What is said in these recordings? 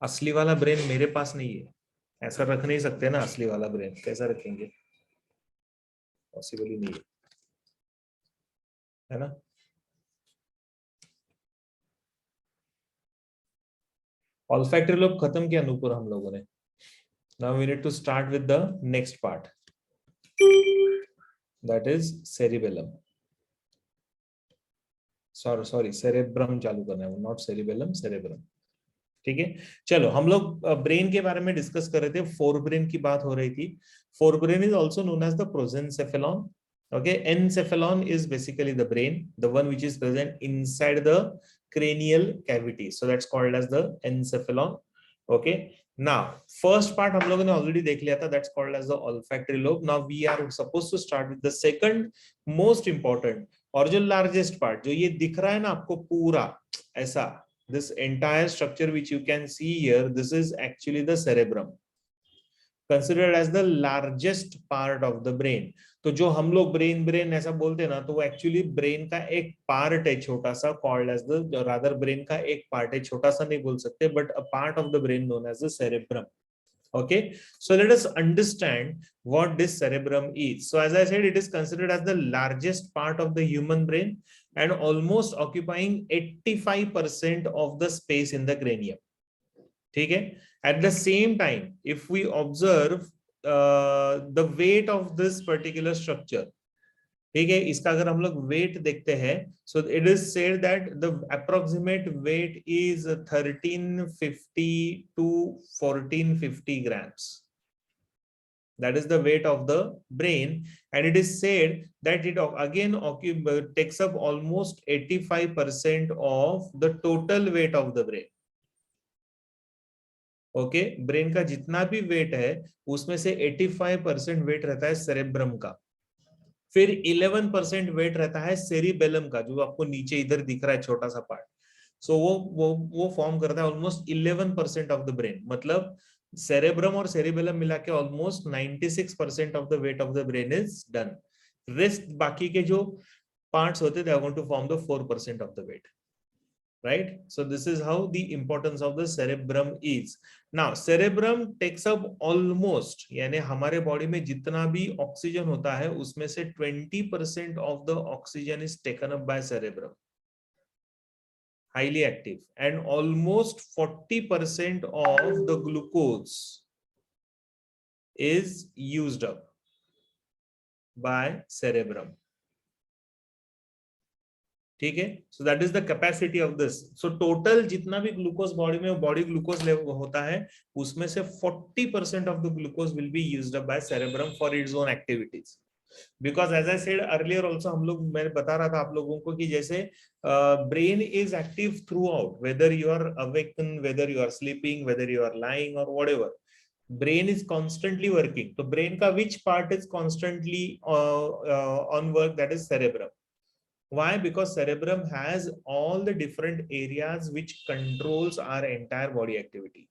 असली वाला ब्रेन मेरे पास नहीं है, ऐसा रख नहीं सकते ना। असली वाला ब्रेन कैसा रखेंगे, पॉसिबल ही नहीं है ना। ऑल्फैक्टरी लोब खत्म किया नूपुर हम लोगों ने। Now we need to start with the next part, that is cerebellum. Sorry cerebrum चालू करना है, नॉट सेरिबेलम, सेरेब्रम। ठीक है, चलो हम लोग ब्रेन के बारे में डिस्कस कर रहे थे, फोर ब्रेन की बात हो रही थी। Forebrain is also known as the prosencephalon. Okay, encephalon is basically the brain, the one which is present inside the cranial cavity, so that's called as the encephalon. Okay, now first part हम लोगों ने already देख लिया था, that's called as the olfactory lobe. Now we are supposed to start with the second most important और जो largest part, जो ये दिख रहा है ना आपको पूरा ऐसा, this entire structure which you can see here, this is actually the cerebrum, considered as the largest part of the brain. तो जो हम लोग ब्रेन ब्रेन ऐसा बोलते हैं ना, तो वो एक्चुअली ब्रेन का एक पार्ट है छोटा सा, called as the, rather brain का एक पार्ट है, छोटा सा नहीं बोल सकते, but a part of the brain known as the cerebrum. Okay, so let us understand what this cerebrum is. So as I said, it is considered as the largest part of the human brain and almost occupying 85% of the space in the cranium. ठीक है. At the same time, if we observe the weight of this particular structure, ठीक है, इसका अगर हम लोग wait देखते हैं, so it is said that the approximate weight is 1350 to 1450 grams. That is the weight of the brain, and it is said that it again takes up almost 85% of the total weight of the brain. Okay, brain का जितना भी wait है उसमें से 85% wait रहता है cerebrum का, फिर 11% वेट रहता है सेरिबेलम का, जो आपको नीचे इधर दिख रहा है छोटा सा पार्ट. सो वो फॉर्म करता है ऑलमोस्ट 11% ऑफ द ब्रेन. मतलब सेरेब्रम और सेरिबेलम मिला के almost 96% of the weight of the brain is done. Rest बाकी के जो पार्ट्स होते हैं, they are going to form the 4% of the weight. Right, so this is how the importance of the cerebrum is. Now cerebrum takes up almost, यानी हमारे body में जितना भी ऑक्सीजन होता है उसमें से 20% of the oxygen is taken up by cerebrum, highly active, and almost 40% of the glucose is used up by cerebrum. ठीक है, so that is the capacity of this. So total जितना भी ग्लूकोज बॉडी में body glucose level होता है उसमें से 40% of the glucose will be used up by cerebrum for its own activities. Because as I said earlier also, हम लोग, मैं बता रहा था आप लोगों को कि जैसे brain is active throughout, whether you are awaken, whether you are sleeping, whether you are lying और whatever, brain is constantly working. तो ब्रेन का which part is constantly on work, that is cerebrum. Why? Because cerebrum has all the different areas which controls our entire body activity.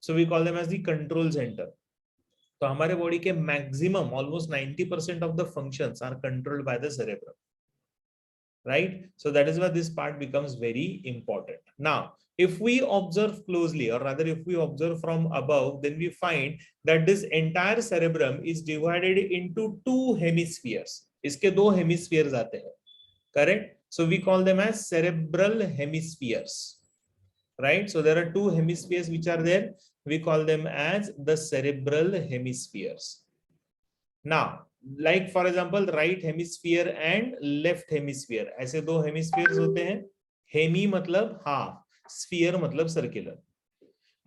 So we call them as the control center. तो हमारे body के maximum almost 90% of the functions are controlled by the cerebrum, right? So that is why this part becomes very important. Now if we observe closely, or rather if we observe from above, then we find that this entire cerebrum is divided into two hemispheres. इसके दो hemispheres आते हैं. Correct? So we call them as cerebral hemispheres, right? So there are two hemispheres which are there. We call them as the cerebral hemispheres. Now, like for example, right hemisphere and left hemisphere, ऐसे दो hemispheres होते हैं. Hemi मतलब half, sphere मतलब circular,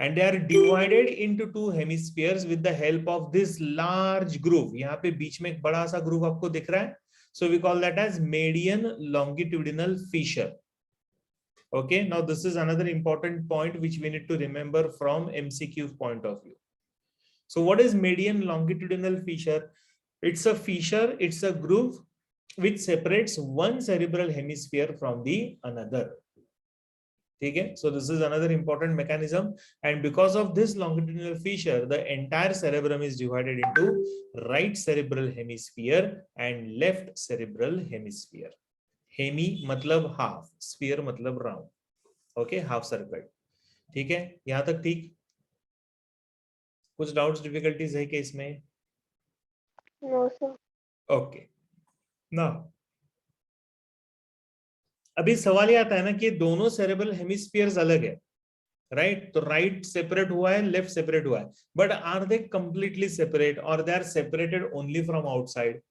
and they are divided into two hemispheres with the help of this large groove. यहाँ पे बीच में एक बड़ा सा groove आपको दिख रहा है. So we call that as median longitudinal fissure. Okay, now this is another important point which we need to remember from MCQ point of view. So what is median longitudinal fissure? It's a fissure, it's a groove which separates one cerebral hemisphere from the another. ठीक है, so this is another important mechanism, and because of this longitudinal fissure, the entire cerebrum is divided into right cerebral hemisphere and left cerebral hemisphere. Hemi मतलब half, sphere मतलब round. Okay, half circle. ठीक है, यहां तक ठीक? कुछ doubts difficulties है क्या इसमें? No sir. ओके ना, अभी सवाल ये आता है ना कि दोनों सेरेब्रल हेमिस्फीयर्स अलग है, राइट? तो राइट सेपरेट हुआ है, लेफ्ट सेपरेट हुआ है, but are they completely separate और they are separated only from outside?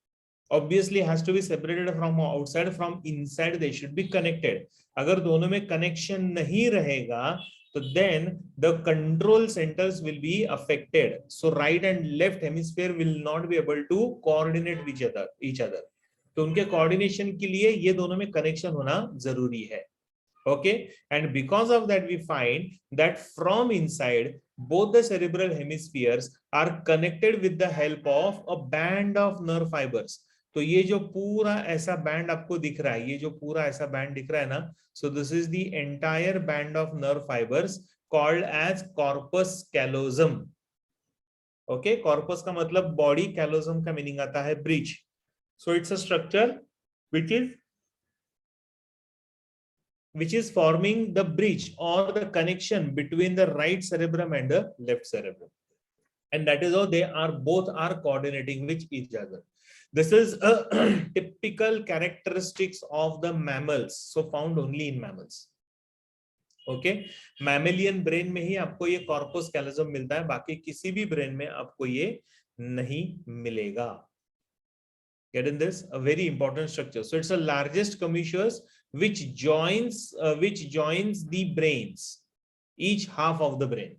Obviously has to be separated from outside, from inside they should be connected. अगर दोनों में कनेक्शन नहीं रहेगा तो then the control centers will be affected, so right and left hemisphere will not be able to coordinate with each other. तो उनके coordination के लिए ये दोनों में कनेक्शन होना जरूरी है. Okay, and because of that we find that from inside both the cerebral hemispheres are connected with the help of a band of nerve fibers. तो ये जो पूरा ऐसा बैंड आपको दिख रहा है, ये जो पूरा ऐसा बैंड दिख रहा है ना, so this is the entire band of nerve fibers called as corpus callosum. Okay, corpus का मतलब बॉडी, callosum का मीनिंग आता है bridge. So it's a structure which is forming the bridge or the connection between the right cerebrum and the left cerebrum, and that is how they are both are coordinating with each other. This is a typical characteristics of the mammals, so found only in mammals. Okay, mammalian brain में ही आपको ये corpus callosum मिलता है, बाकी किसी भी brain में आपको ये नहीं मिलेगा. Get in this, a very important structure. So it's the largest commissures which joins the brains, each half of the brain.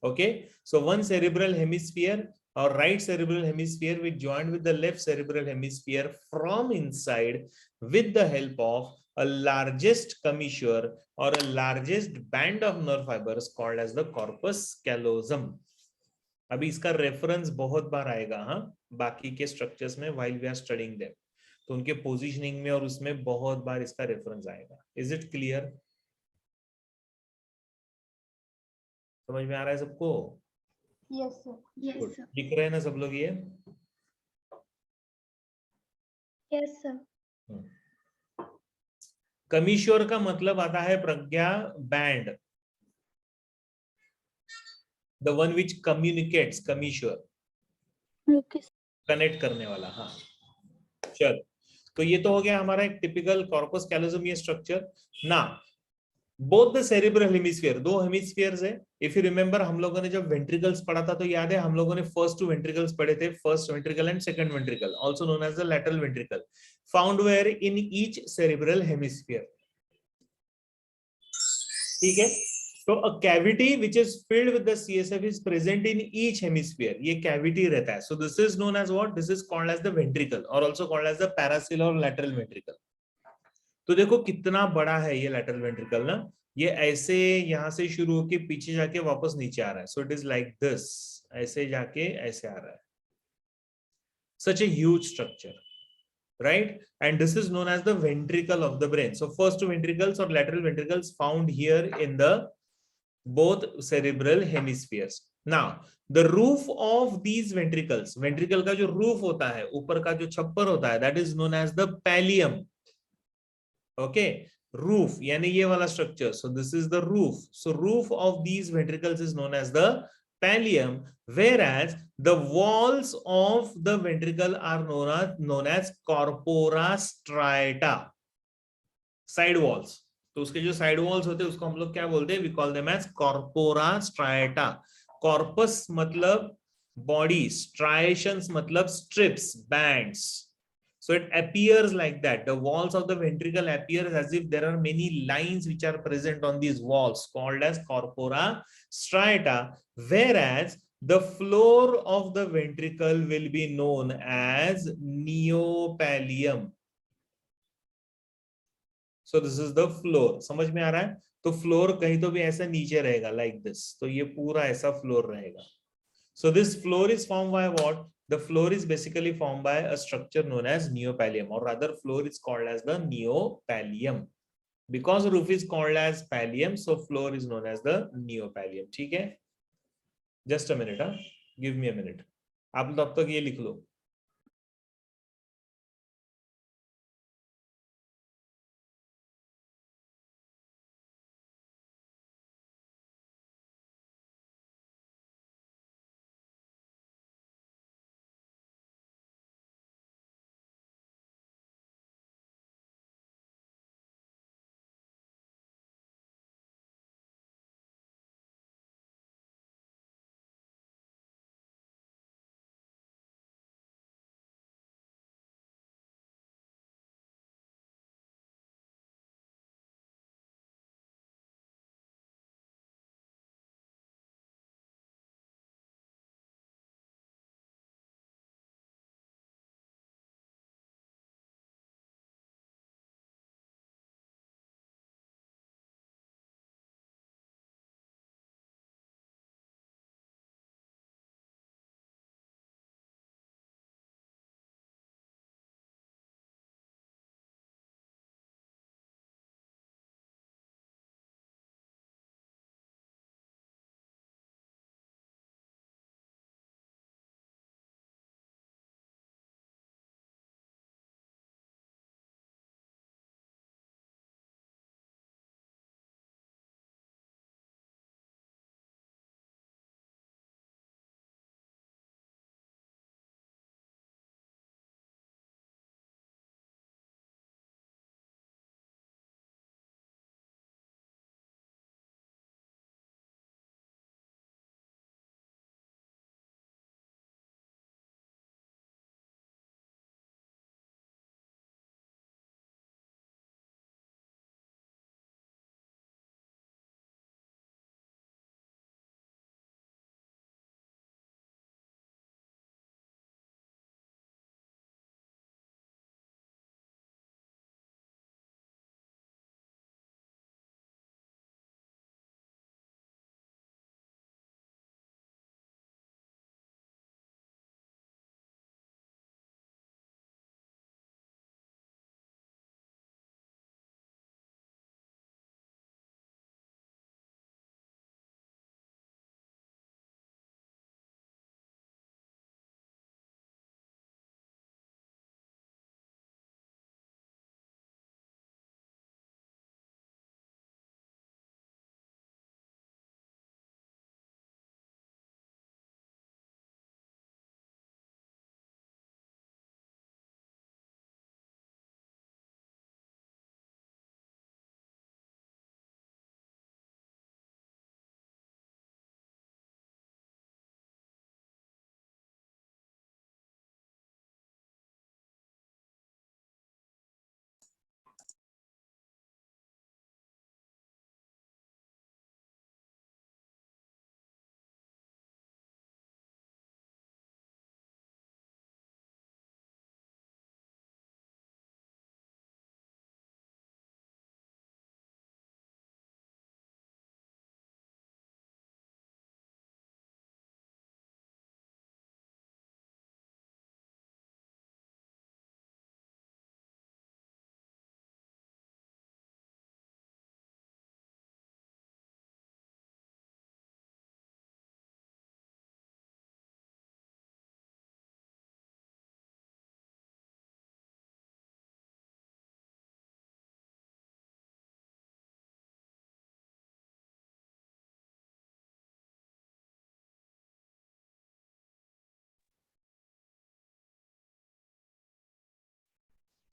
Okay, so one cerebral hemisphere or right cerebral hemisphere which joined with the left cerebral hemisphere from inside with the help of a largest commissure or a largest band of nerve fibers called as the corpus callosum. अभी इसका reference बहुत बार आएगा, हाँ, बाकी के structures में while we are studying them, तो उनके पोजीशनिंग में और उसमें बहुत बार इसका रेफरेंस आएगा. Is it clear? समझ में आ रहा है सबको? Yes sir. Yes sir. दिख रहे हैं ना सब लोग ये? Yes sir. कमीश्योर का मतलब आता है प्रज्ञा band, the one which communicates, commissure connect करने वाला. हाँ चल, तो ये तो हो गया हमारा एक टिपिकल कॉर्पस कैलोसम ये स्ट्रक्चर. ना, बोथ द सेरिब्रल हेमिस्फीयर, दो हेमिस्फीयर्स है. इफ यू रिमेंबर हम लोगों ने जब वेंट्रिकल्स पढ़ा था तो याद है हम लोगों ने फर्स्ट टू वेंट्रिकल्स पढ़े थे, first ventricle and second ventricle, also known as the lateral ventricle, found where in each cerebral hemisphere. ठीक है, तो a cavity which is filled with the CSF is present in each hemisphere. ये cavity रहता है, so this is known as what, this is called as the ventricle और also called as the paracellar और lateral ventricle. तो देखो कितना बड़ा है ये लैटरल वेंट्रिकल ना, ये ऐसे यहां से शुरू होके पीछे जाके वापस नीचे आ रहा है. So it is like this, ऐसे जाके ऐसे आ रहा है. Such a huge structure, right? And this is known as the ventricle of the brain. So first two ventricles or lateral ventricles found here in the both cerebral hemispheres. Now the roof of these ventricles, ventricle का जो roof होता है, ऊपर का जो छप्पर होता है, that is known as the pallium. Okay, roof यानी ये वाला structure. So this is the roof. So roof of these ventricles is known as the pallium, whereas the walls of the ventricle are known as corpora striata, side walls. तो उसके जो side walls होते हैं उसको हम लोग क्या बोलते हैं? We call them as corpora striata. Corpus मतलब बॉडी, स्ट्राइएशंस मतलब strips, bands. So it appears like that. The walls of the ventricle appears as if there are many lines which are present on these walls called as corpora striata, whereas the floor of the ventricle will be known as neopallium. So this is the floor. समझ में आ रहा है? तो floor कहीं तो भी ऐसा नीचे रहेगा like this. तो ये पूरा ऐसा फ्लोर रहेगा. So this floor is formed by what? The floor is basically formed by a structure known as neopallium, or rather floor is called as the neopallium. Because roof is called as pallium, so floor is known as the neopallium. ठीक है? Just a minute, huh? Give me a minute. आप तब तक ये लिख लो.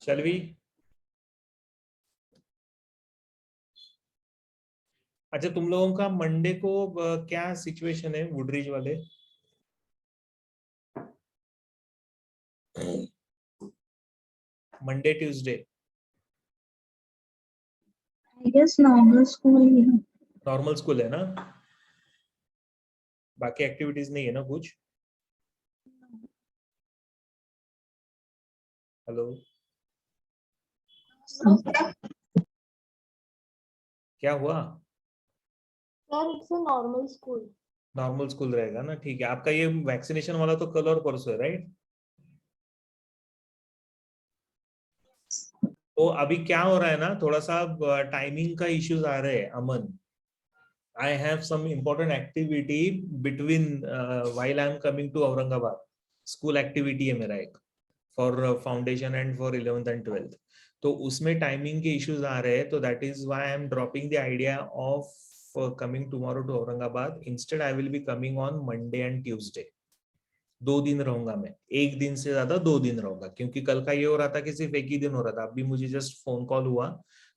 Shall we? अच्छा, तुम लोगों का मंडे को क्या सिचुएशन है वुडरिज वाले? Monday Tuesday I guess normal school ही है. नॉर्मल स्कूल है ना? बाकी एक्टिविटीज नहीं है ना कुछ? हेलो, क्या हुआ? Sir, it's a normal school. Normal school रहेगा ना, ठीक है। आपका ये वैक्सीनेशन वाला तो कल और परसों है, राइट? तो अभी क्या हो रहा है ना, थोड़ा सा टाइमिंग का इश्यूज आ रहे हैं अमन। I have some important activity between while I am coming to Aurangabad. School activity है मेरा एक for foundation and for 11th and 12th। तो उसमें टाइमिंग के इश्यूज आ रहे हैं, तो that is why I am dropping the idea of coming tomorrow to Aurangabad. Instead I will be coming on Monday and Tuesday. 2 दिन रहूंगा मैं, एक दिन से ज्यादा 2 दिन रहूंगा, क्योंकि कल का ये हो रहा था कि सिर्फ एक ही दिन हो रहा था। अभी मुझे जस्ट फोन कॉल हुआ,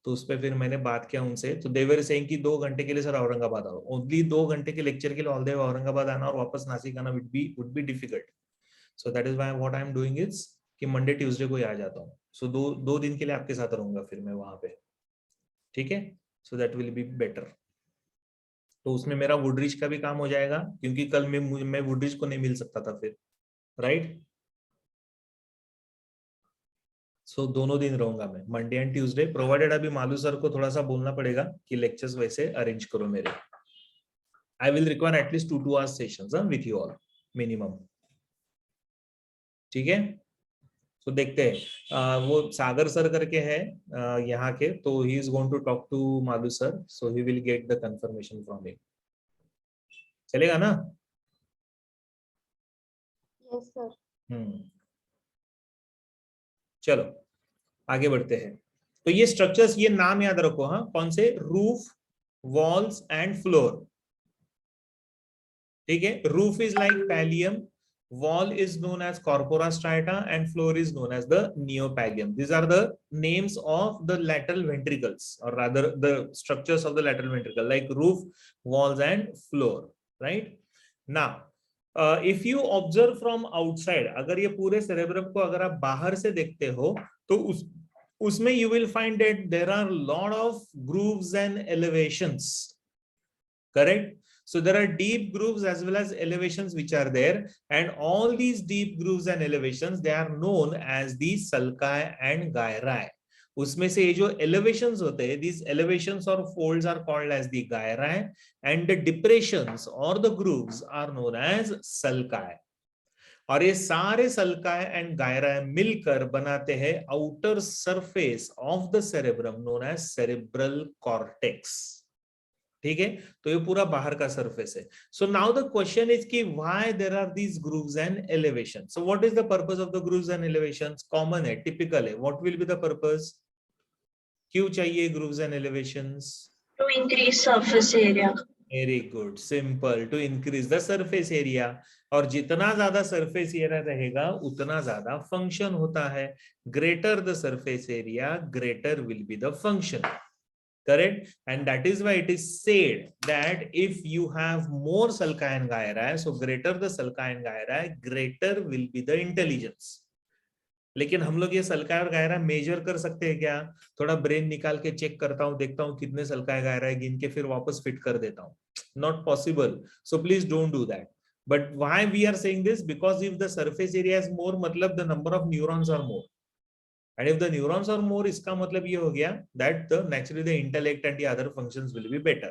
तो उस पर फिर मैंने बात किया उनसे, तो दे वर सेइंग कि 2 घंटे के लिए सर औरंगाबाद आओ। ओनली 2 घंटे के लेक्चर के लिए ऑल डे औरंगाबाद आना और वापस नासिक आना would be difficult. So that is why what I am doing is कि मंडे ट्यूसडे को ही आ जाता हूँ। सो दो दिन के लिए आपके साथ रहूंगा फिर मैं वहां पे, ठीक है? So that will be better. तो उसमें मेरा वुडरिज का भी काम हो जाएगा, क्योंकि कल मैं वुडरिज को नहीं मिल सकता था फिर, राइट? सो दोनों दिन रहूंगा मैं, मंडे एंड ट्यूसडे, प्रोवाइडेड अभी मालू सर को थोड़ा सा बोलना पड़ेगा कि लेक्चर्स वैसे अरेंज करो मेरे। I will require at least 2 hours sessions with you all minimum, ठीक है? तो देखते हैं, वो सागर सर करके है यहाँ के, तो he is going to talk to Malu sir, so he will get the confirmation from him. चलेगा ना? Yes, sir. चलो आगे बढ़ते हैं। तो ये स्ट्रक्चर्स, ये नाम याद रखो, हाँ, कौन से? रूफ, वॉल्स एंड फ्लोर, ठीक है? Roof is like pallium, wall is known as corpora strata, and floor is known as the neopallium. These are the names of the lateral ventricles, or rather the structures of the lateral ventricle, like roof, walls and floor, right? Now if you observe from outside, अगर ये पूरे cerebrum को अगर आप बाहर से देखते हो, तो उसमें you will find that there are lot of grooves and elevations, correct? So there are deep grooves as well as elevations which are there, and all these deep grooves and elevations, they are known as the sulci and gyri. उसमें से ये जो elevations होते हैं, these elevations or folds are called as the gyri, and the depressions or the grooves are known as sulci. और ये सारे sulci and gyri मिलकर बनाते हैं outer surface of the cerebrum known as cerebral cortex, ठीक है? तो ये पूरा बाहर का सरफेस है। So now the question is कि why there are these grooves and elevation. So what is the purpose of the grooves and elevations? Common है, टिपिकल है। What will be the purpose? क्यों चाहिए grooves and elevations? To increase surface area. Very good, simple, to increase the surface area. और जितना ज्यादा surface area रहेगा उतना ज्यादा फंक्शन होता है। Greater the surface area, greater will be the function, correct? And that is why it is said that if you have more sulci and gyri, so greater the sulci and gyri, greater will be the intelligence. लेकिन हम लोग ये sulci और gyri major कर सकते हैं क्या? थोड़ा ब्रेन निकाल के चेक करता हूँ, देखता हूँ कितने sulci gyri है, गिन के फिर वापस फिट कर देता हूँ। Not possible. So please don't do that. But why we are saying this? Because if the surface area is more, मतलब the number of neurons are more. And if the neurons are more, इसका मतलब ये हो गया that the naturally the intellect and the other functions will be better,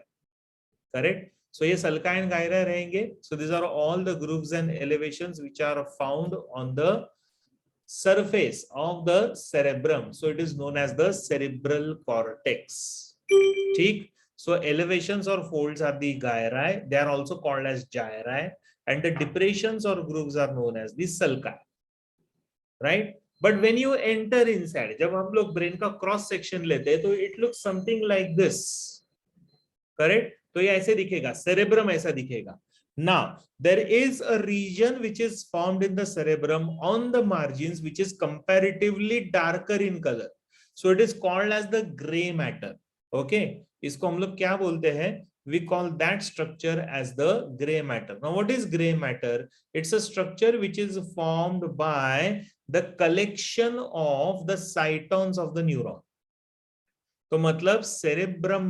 correct? So ये sulci and gyri रहेंगे. So these are all the grooves and elevations which are found on the surface of the cerebrum. So it is known as the cerebral cortex, ठीक? So elevations or folds are the gyri. They are also called as gyri, and the depressions or grooves are known as the sulci, right? But when you enter inside, जब हम लोग brain का cross section लेते हैं, तो it looks something like this, correct? तो ये ऐसे दिखेगा, सेरेब्रम ऐसा दिखेगा। Now, there is a region which is formed in the cerebrum on the margins, which is comparatively darker in color. So it is called as the gray matter. Okay, इसको हम लोग क्या बोलते हैं? We call that structure as the gray matter. Now, what is gray matter? It's a structure which is formed by the collection of the cytons of the neuron. तो मतलब cerebrum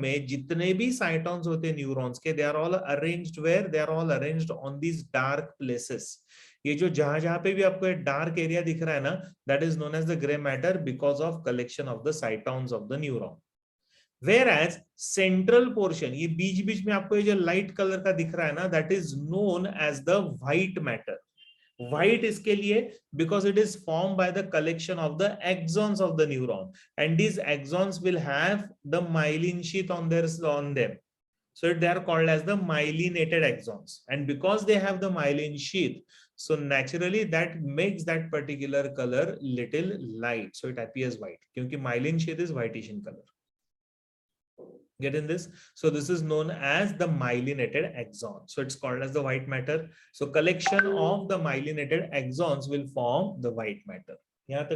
में जितने भी साइटॉन्स होते हैं न्यूरॉन्स के, they are all arranged where, they are all arranged on these dark places. ये जो जहां जहां पे भी आपको एक डार्क एरिया दिख रहा है ना, that is known as the grey matter because of collection of the cytons of the neuron. Whereas central portion, ये बीच बीच में आपको ये जो लाइट कलर का दिख रहा है ना, that is known as the white matter. White इसके लिए because it is formed by the collection of the axons of the neuron, and these axons will have the myelin sheath on them. So they are called as the myelinated axons, and because they have the myelin sheath, so naturally that makes that particular color little light, so it appears white क्योंकि myelin sheath is whitish in color. Get in this? So this is known as the myelinated axon. So it's called as the white matter. So collection of the myelinated axons will form the white matter. Yeah,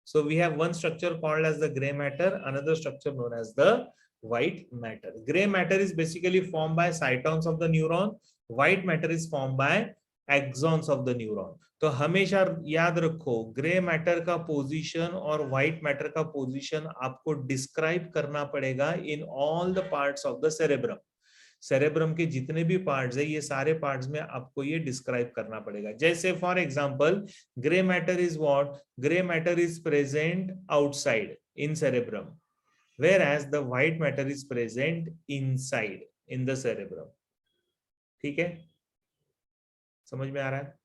so we have one structure called as the gray matter, another structure known as the white matter. Gray matter is basically formed by cytons of the neuron. White matter is formed by axons of the neuron. तो हमेशा याद रखो, grey matter का position और white matter का position आपको describe करना पड़ेगा in all the parts of the cerebrum. Cerebrum के जितने भी पार्ट्स है, ये सारे पार्ट्स में आपको ये डिस्क्राइब करना पड़ेगा. जैसे for example, grey matter is what? Grey matter is present outside in cerebrum, whereas the white matter is present inside in the cerebrum. ठीक है, समझ में आ रहा है?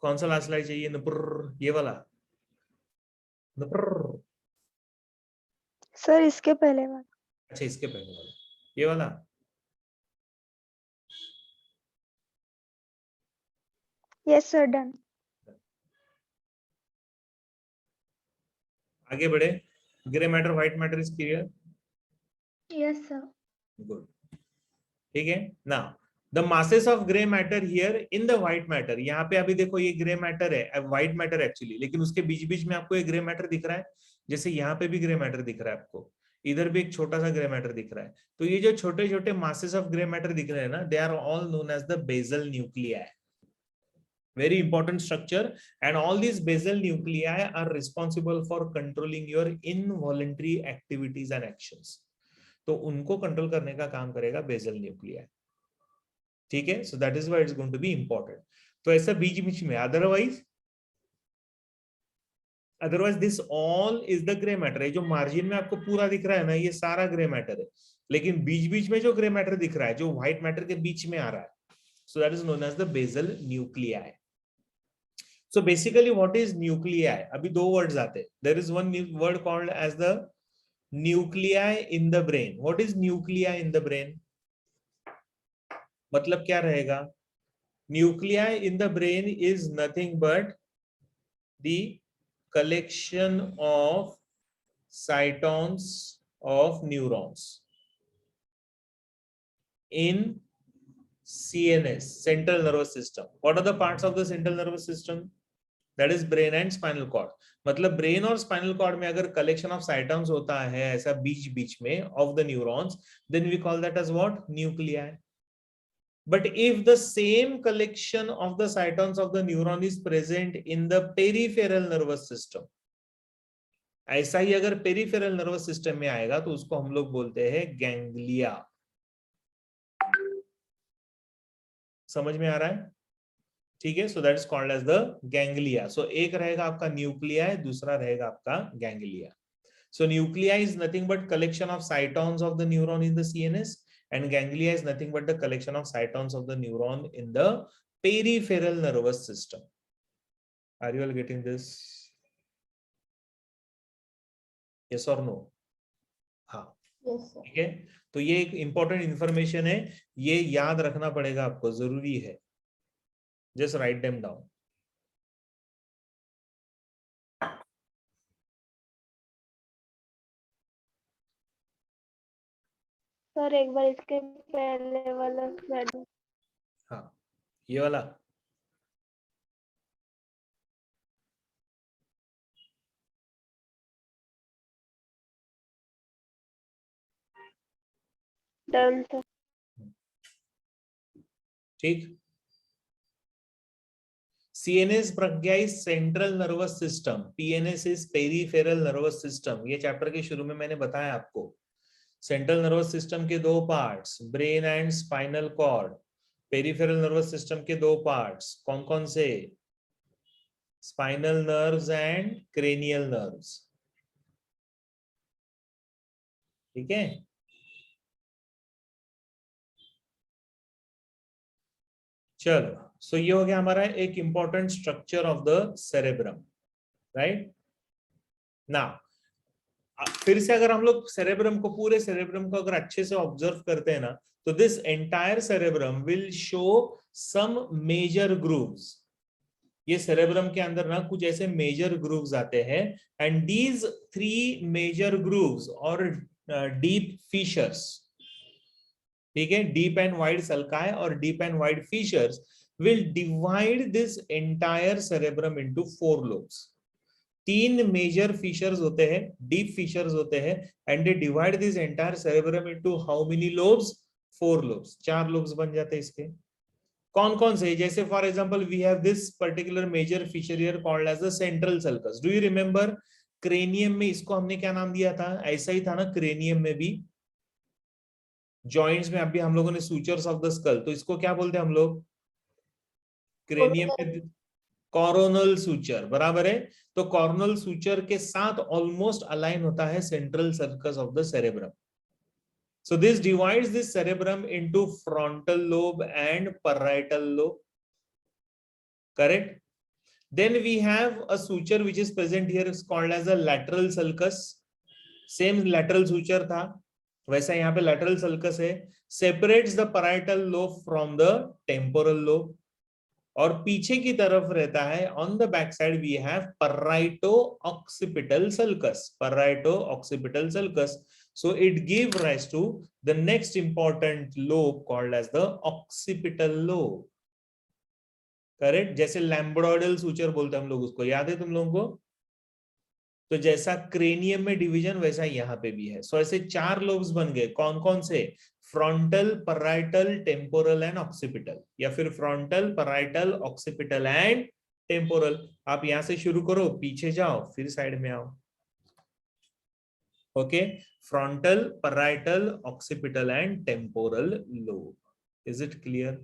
कौन सा लास्ट स्लाइड चाहिए? ये वाला सर इसके पहले वाला. अच्छा, इसके पहले वाला, ये वाला. Yes sir, done. आगे बढ़े. Grey matter white matter is clear? Yes sir. Good. ठीक है. Now the masses of grey matter here in the white matter. यहाँ पे अभी देखो ये ग्रे मैटर है, व्हाइट मैटर एक्चुअली, लेकिन उसके बीच बीच में आपको एक ग्रे मैटर दिख रहा है. जैसे यहाँ पे भी ग्रे मैटर दिख रहा है आपको, इधर भी एक छोटा सा ग्रे मैटर दिख रहा है. तो ये जो छोटे छोटे मासेस ऑफ ग्रे मैटर दिख रहे हैं ना, they are all known as the basal nuclei. Very important structure, and all these basal nuclei are responsible for controlling your involuntary activities and actions. तो उनको कंट्रोल करने का काम करेगा बेसल न्यूक्लियाई. ठीक है, so that is why it's going to be important. तो ऐसा बीच बीच में, otherwise this all is the gray matter. ये जो मार्जिन में आपको पूरा दिख रहा है ना, ये सारा ग्रे मैटर है, लेकिन बीच बीच में जो ग्रे मैटर दिख रहा है, जो व्हाइट मैटर के बीच में आ रहा है, so that is known as the basal nuclei. So basically what is nuclei? अभी दो वर्ड्स आते हैं. There is one word called as the nuclei in the brain. What is nuclei in the brain? मतलब क्या रहेगा? Nuclei in the brain is nothing but the collection of cytons of neurons in CNS, central nervous system. What are the parts of the central nervous system? That is brain and spinal cord. मतलब brain और spinal cord में अगर collection of साइटॉन्स होता है ऐसा बीच बीच में of the neurons, then we call that as what? Nuclei. But if the same collection of the cytons of the neuron is present in the peripheral nervous system, ऐसा ही अगर पेरिफेरल नर्वस सिस्टम में आएगा तो उसको हम लोग बोलते हैं गैंग्लिया. समझ में आ रहा है? ठीक है, so that is called as the ganglia. So एक रहेगा आपका न्यूक्लियाई, दूसरा रहेगा आपका ganglia. So nuclei is nothing but collection of cytons of the neuron in the CNS, and ganglia is nothing but the collection of cytons of the neuron in the peripheral nervous system. Are you all getting this? Yes or no? हाँ. Yes sir. ठीक है, तो ये एक important information है, ये याद रखना पड़ेगा आपको, जरूरी है. Just write them down. Sir एक बार इसके पहले वाला स्लाइड। हाँ, ये वाला। Done sir. ठीक। CNS Pragya is central nervous system, PNS is peripheral nervous system. ये चैप्टर के शुरू में मैंने बताया आपको। सेंट्रल नर्वस सिस्टम के दो parts, brain and spinal cord. Peripheral nervous system के दो पार्ट्स कौन कौन से? Spinal nerves and cranial nerves. ठीक है। चलो, सो ये हो गया हमारा एक important structure of the cerebrum, right ना। फिर से अगर हम लोग सेरेब्रम को, पूरे सेरेब्रम को अगर अच्छे से ऑब्जर्व करते हैं ना, तो this entire cerebrum will show some major grooves. ये सेरेब्रम के अंदर ना कुछ ऐसे मेजर ग्रूव्स आते हैं, एंड दीज 3 मेजर ग्रूव्स और डीप फिशर्स, ठीक है, डीप एंड वाइड सल्काई और deep and wide fissures will divide this entire cerebrum into 4 lobes. 3 major fissures होते हैं, डीप फिशर्स होते हैं, and they divide this entire cerebrum into how many lobes? 4 lobes. 4 lobes बन जाते हैं इसके। कौन कौन से? जैसे for example we have this particular major fissure here called as the central sulcus. Do you remember cranium में इसको हमने क्या नाम दिया था? ऐसा ही था ना क्रेनियम में भी, जॉइंट्स में अभी हम लोगों ने सूचर्स ऑफ द स्कल, तो इसको क्या बोलते हैं हम लोग? क्रेनियम में कॉरोनल सूचर, बराबर है। तो कॉर्नल सूचर के साथ ऑलमोस्ट अलाइन होता है central sulcus of the cerebrum. So this divides the cerebrum into frontal lobe and parietal lobe. Correct? Then we have a suture which is present here, is called as a lateral sulcus. Same lateral suture था, वैसा यहाँ पे lateral sulcus है. Separates the parietal lobe from the temporal lobe. और पीछे की तरफ रहता है, on the back side we have parieto-occipital sulcus. Parieto-occipital sulcus. So it gives rise to the next important lobe called as the occipital lobe. Correct? जैसे लैम्ब्रोइडल suture बोलते हैं हम लोग उसको, याद है तुम लोगों को? तो जैसा क्रेनियम में डिवीजन वैसा यहाँ पे भी है. सो ऐसे 4 लोब्स बन गए. कौन कौन से? Frontal, parietal, temporal and occipital, या फिर frontal, parietal, occipital and temporal. आप यहां से शुरू करो, पीछे जाओ, फिर साइड में आओ. Okay, frontal, parietal, occipital and temporal lobe. Is it clear?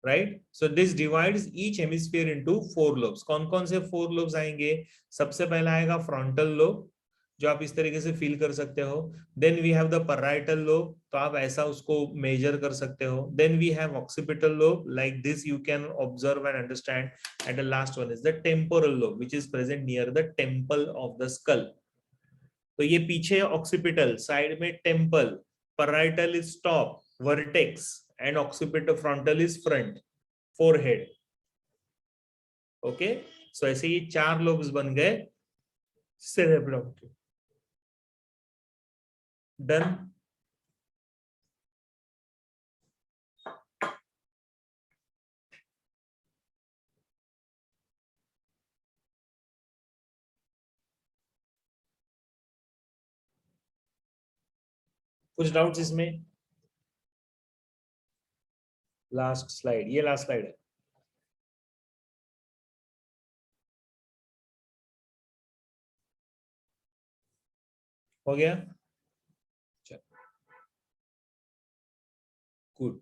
Right. So this divides each hemisphere into 4 lobes. कौन कौन से 4 लोब्स आएंगे? सबसे पहला आएगा फ्रंटल लोब, जो आप इस तरीके से फील कर सकते हो. Then we have the parietal lobe, तो आप ऐसा उसको मेजर कर सकते हो. Then we have occipital lobe, like this you can observe and understand. And the last one is the temporal lobe which is present near the temple of the skull. तो ये पीछे ऑक्सीपिटल, साइड में temple, parietal is top, vertex, and occipital frontal is front, forehead. Okay, so ऐसे ये 4 lobes बन गए cerebrum के. Done. कुछ डाउट्स इसमें? लास्ट स्लाइड, ये लास्ट स्लाइड है. हो गया? गुड.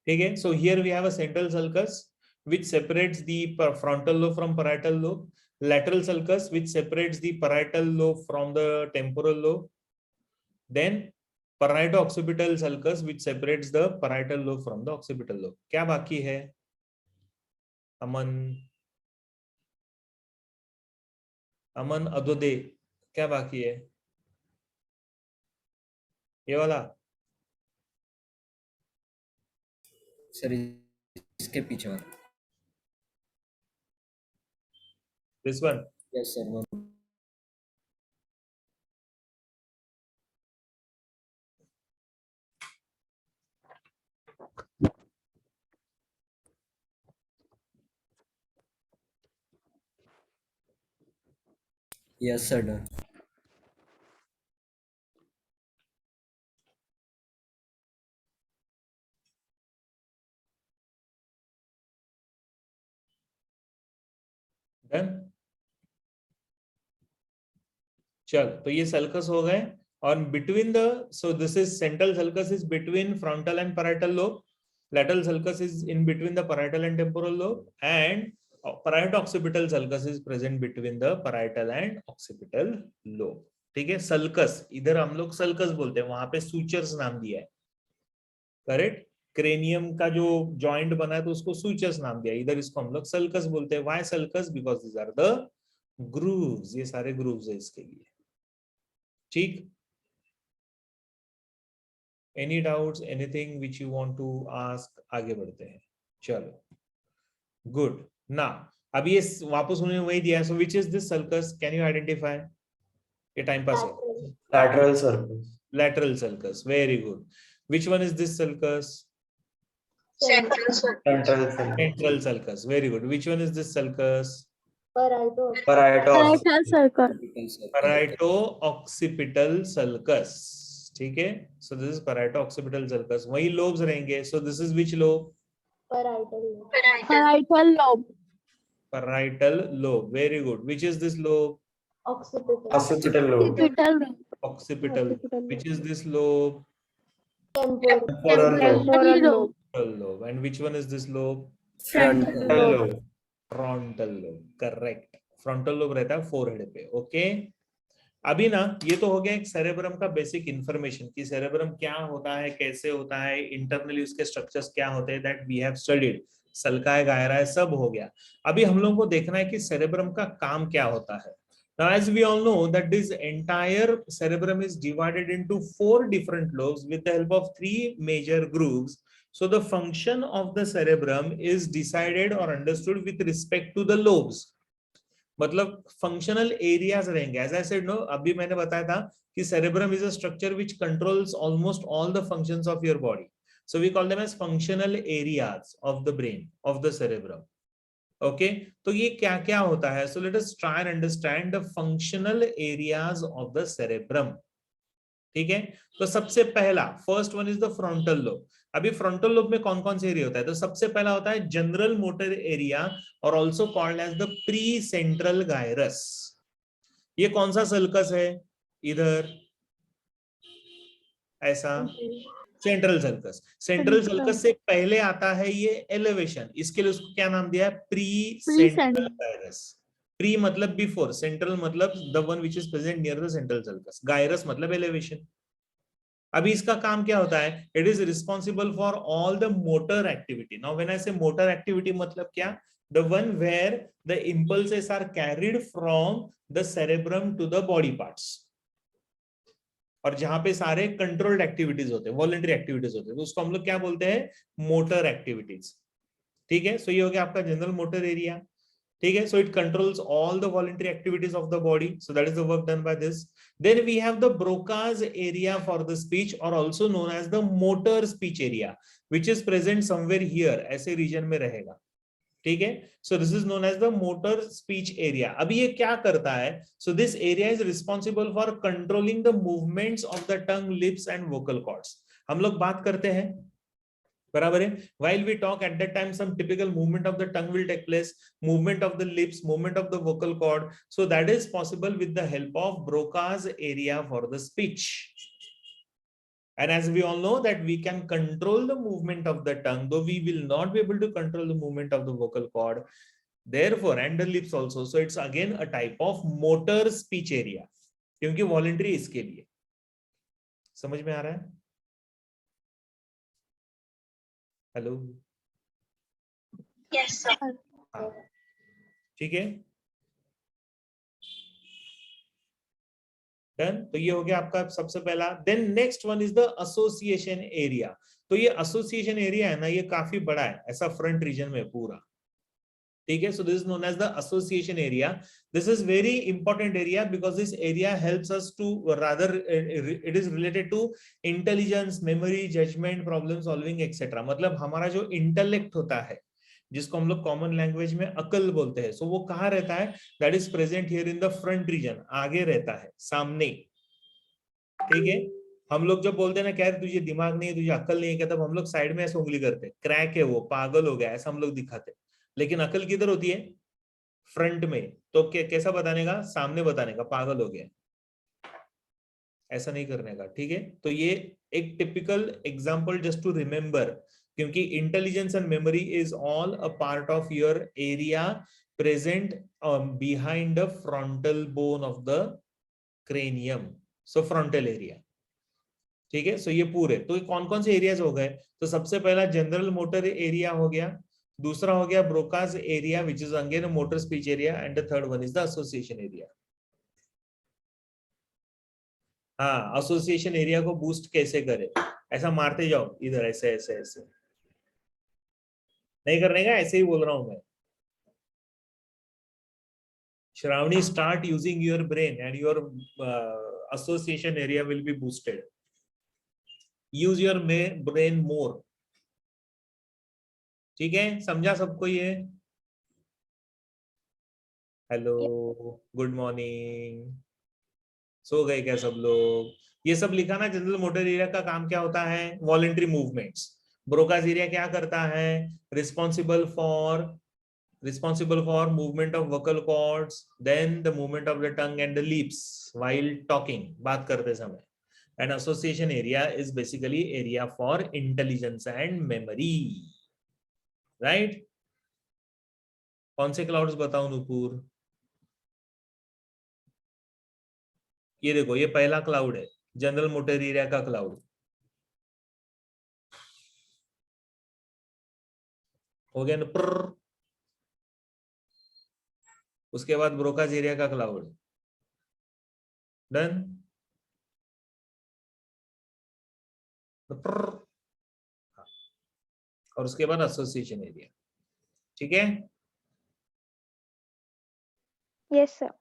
ठीक है. So here we have a central sulcus which separates the frontal lobe from parietal lobe, lateral sulcus which separates the parietal lobe from the temporal lobe, then parieto-occipital sulcus which separates the parietal lobe from the occipital lobe. क्या बाकी है अमन? अमन अदोदे, क्या बाकी है? ये वाला? Sir इसके पीछे वाला. This one? Yes sir. Yes, sir. Done. Done. चल, तो ये सल्कस हो गए। और between the, so this is central sulcus is between frontal and parietal lobe, lateral sulcus is in between the parietal and temporal lobe, and parieto-occipital sulcus is present between the parietal and occipital lobe. ठीक है, sulcus इधर हम लोग sulcus बोलते हैं, वहां पे sutures नाम दिया है, करेक्ट। क्रेनियम का जो जॉइंट बना है तो उसको सूचर्स नाम दिया है, इधर इसको हम लोग सल्कस बोलते हैं। Why sulcus? Because these are the grooves, ये सारे ग्रूव्स है इसके लिए। ठीक, any doubts, anything which you want to ask? आगे बढ़ते हैं, चलो गुड। ना अब ये वापस उन्होंने वही दिया है, so which is this sulcus, can you identify? ये टाइम पास है। Lateral sulcus. lateral sulcus, very good. Which one is this sulcus? Central sulcus. Central sulcus. Central sulcus, very good. Which one is this sulcus? Parieto. Parietal sulcus. parieto-occipital sulcus, ठीक है। so this is parieto-occipital sulcus, वही lobes रहेंगे। so this is which lobe? Parietal lobe. parietal lobe, very good. Which is this lobe? Occipital lobe. Occipital lobe. occipital. Which is this lobe? Temporal lobe. Temporal lobe. Frontal lobe. And which one is this lobe? Frontal lobe. Frontal lobe, correct. Frontal lobe रहता है forehead पे, okay. अभी ना ये तो हो गया एक सेरेब्रम का बेसिक इंफॉर्मेशन कि सेरेब्रम क्या होता है, कैसे होता है, इंटरनली उसके स्ट्रक्चर्स क्या होते हैं, दैट वी हैव स्टडीड। सल्काय गायरा सब हो गया। अभी हम लोगों को देखना है कि सेरेब्रम का काम क्या होता है। Now, as we all know that this entire cerebrum is divided into 4 different lobes with the help of 3 major grooves. So the function of the cerebrum is decided or understood with respect to the lobes. मतलब functional areas रहेंगे। As I said, no, अभी मैंने बताया था कि cerebrum is a structure which controls almost all the functions of your body. So we call them as functional areas of the brain, of the cerebrum. Okay, तो ये क्या क्या होता है? So let us try and understand the functional areas of the cerebrum. ठीक है, तो सबसे पहला first one is the frontal lobe. अभी फ्रंटल लोब में कौन कौन से एरिया होता है? तो सबसे पहला होता है जनरल मोटर एरिया और also called as the pre central gyrus. ये कौन सा सल्कस है? इधर ऐसा सेंट्रल सल्कस। सेंट्रल सल्कस से पहले आता है ये एलिवेशन, इसके लिए उसको क्या नाम दिया है? Pre central gyrus. प्री मतलब बिफोर, सेंट्रल मतलब the one which is present near the central sulcus, gyrus मतलब एलिवेशन। अभी इसका काम क्या होता है? It is responsible for all the motor activity. Now when I say motor activity मतलब क्या? The one where the impulses are carried from the cerebrum to the body parts, और जहां पे सारे कंट्रोल्ड एक्टिविटीज होते हैं, वॉलंटरी एक्टिविटीज होते हैं, तो उसको हम लोग क्या बोलते हैं? Motor activities. ठीक है, सो ये हो गया आपका जनरल मोटर एरिया। ठीक है, so it controls all the voluntary activities of the body, so that is the work done by this. Then we have the Broca's area for the speech और also known as the motor speech area, which is present somewhere here, ऐसे region में रहेगा। ठीक है, so this is known as the motor speech area. अभी ये क्या करता है? So this area is responsible for controlling the movements of the tongue, lips and vocal cords. हम लोग बात करते हैं, बराबर है, while we talk at that time some typical movement of the tongue will take place, movement of the lips, movement of the vocal cord, so that is possible with the help of Broca's area for the speech. And as we all know that we can control the movement of the tongue, though we will not be able to control the movement of the vocal cord, therefore, and the lips also, so it's again a type of motor speech area, क्योंकि voluntary इसके लिए। समझ में आ रहा है? Hello, Yes, sir. ठीक है, डन। तो ये हो गया आपका सबसे पहला। Then next one is the association area. तो ये एसोसिएशन एरिया है ना, ये काफी बड़ा है, ऐसा फ्रंट रीजन में पूरा। ठीक है, so this is known as the association area. This is very important area because this area helps us to, rather it is related to intelligence, memory, judgement, problem solving etcetera. मतलब हमारा जो intellect होता है जिसको हम लोग common language में अकल बोलते हैं। सो वो कहाँ रहता है? That is present here in the front region, आगे रहता है, सामने। ठीक है, हम लोग जब बोलते हैं ना, क्या तुझे दिमाग नहीं है, तुझे अकल नहीं है, क्या, तब हम लोग साइड में ऐसे उंगली करते, क्रैक है वो, पागल हो गया, ऐसा हम लोग दिखाते। लेकिन अकल किधर होती है? फ्रंट में। तो कैसा बताने का? सामने बताने का, पागल हो गया, ऐसा नहीं करने का। ठीक है, तो ये एक typical example just to remember, क्योंकि intelligence and memory is all a part of your area present behind the frontal bone of the cranium, so frontal area. ठीक है, सो ये पूरे, तो ये कौन कौन से एरियाज हो गए? तो सबसे पहला जनरल मोटर एरिया हो गया, दूसरा हो गया Broca's area which is again motor speech area, and the third one is the association area. हाँ, एसोसिएशन एरिया को बूस्ट कैसे करे? ऐसा मारते जाओ इधर, ऐसे ऐसे ऐसे नहीं करने का, ऐसे ही बोल रहा हूं मैं। Shravani, start using your brain and your association area will be boosted. Use your brain more. ठीक है, समझा सबको ये? Hello, good morning. सो गए क्या सब लोग? ये सब लिखा ना, जनरल मोटर एरिया का काम क्या होता है? Voluntary movements. ब्रोकाज एरिया क्या करता है? Responsible for movement of vocal cords, then the movement of the tongue and the lips while talking, बात करते समय। And association area is basically area for intelligence and memory, right? कौन से clouds बताऊं नुपुर? ये देखो, ये पहला क्लाउड है, जनरल मोटर एरिया का क्लाउड हो गया ना। उसके बाद ब्रोकाज एरिया का क्लाउड डन। और उसके बाद एसोसिएशन एरिया। ठीक है, Yes, sir.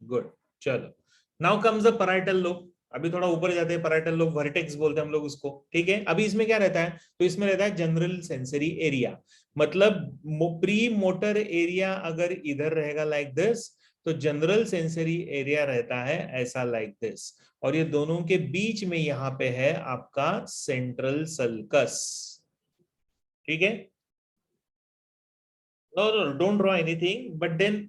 गुड। चलो, now comes the parietal lobe. अभी थोड़ा ऊपर जाते हैं, पैराइटल लोब वर्टेक्स बोलते हैं हम लोग उसको। ठीक है, अभी इसमें क्या रहता है? तो इसमें रहता है जनरल सेंसरी एरिया, मतलब प्री मोटर एरिया अगर इधर रहेगा लाइक दिस, तो जनरल सेंसरी एरिया रहता है ऐसा लाइक दिस, और ये दोनों के बीच में यहाँ पे है आपका सेंट्रल सल्कस। ठीक है, no don't draw anything, but then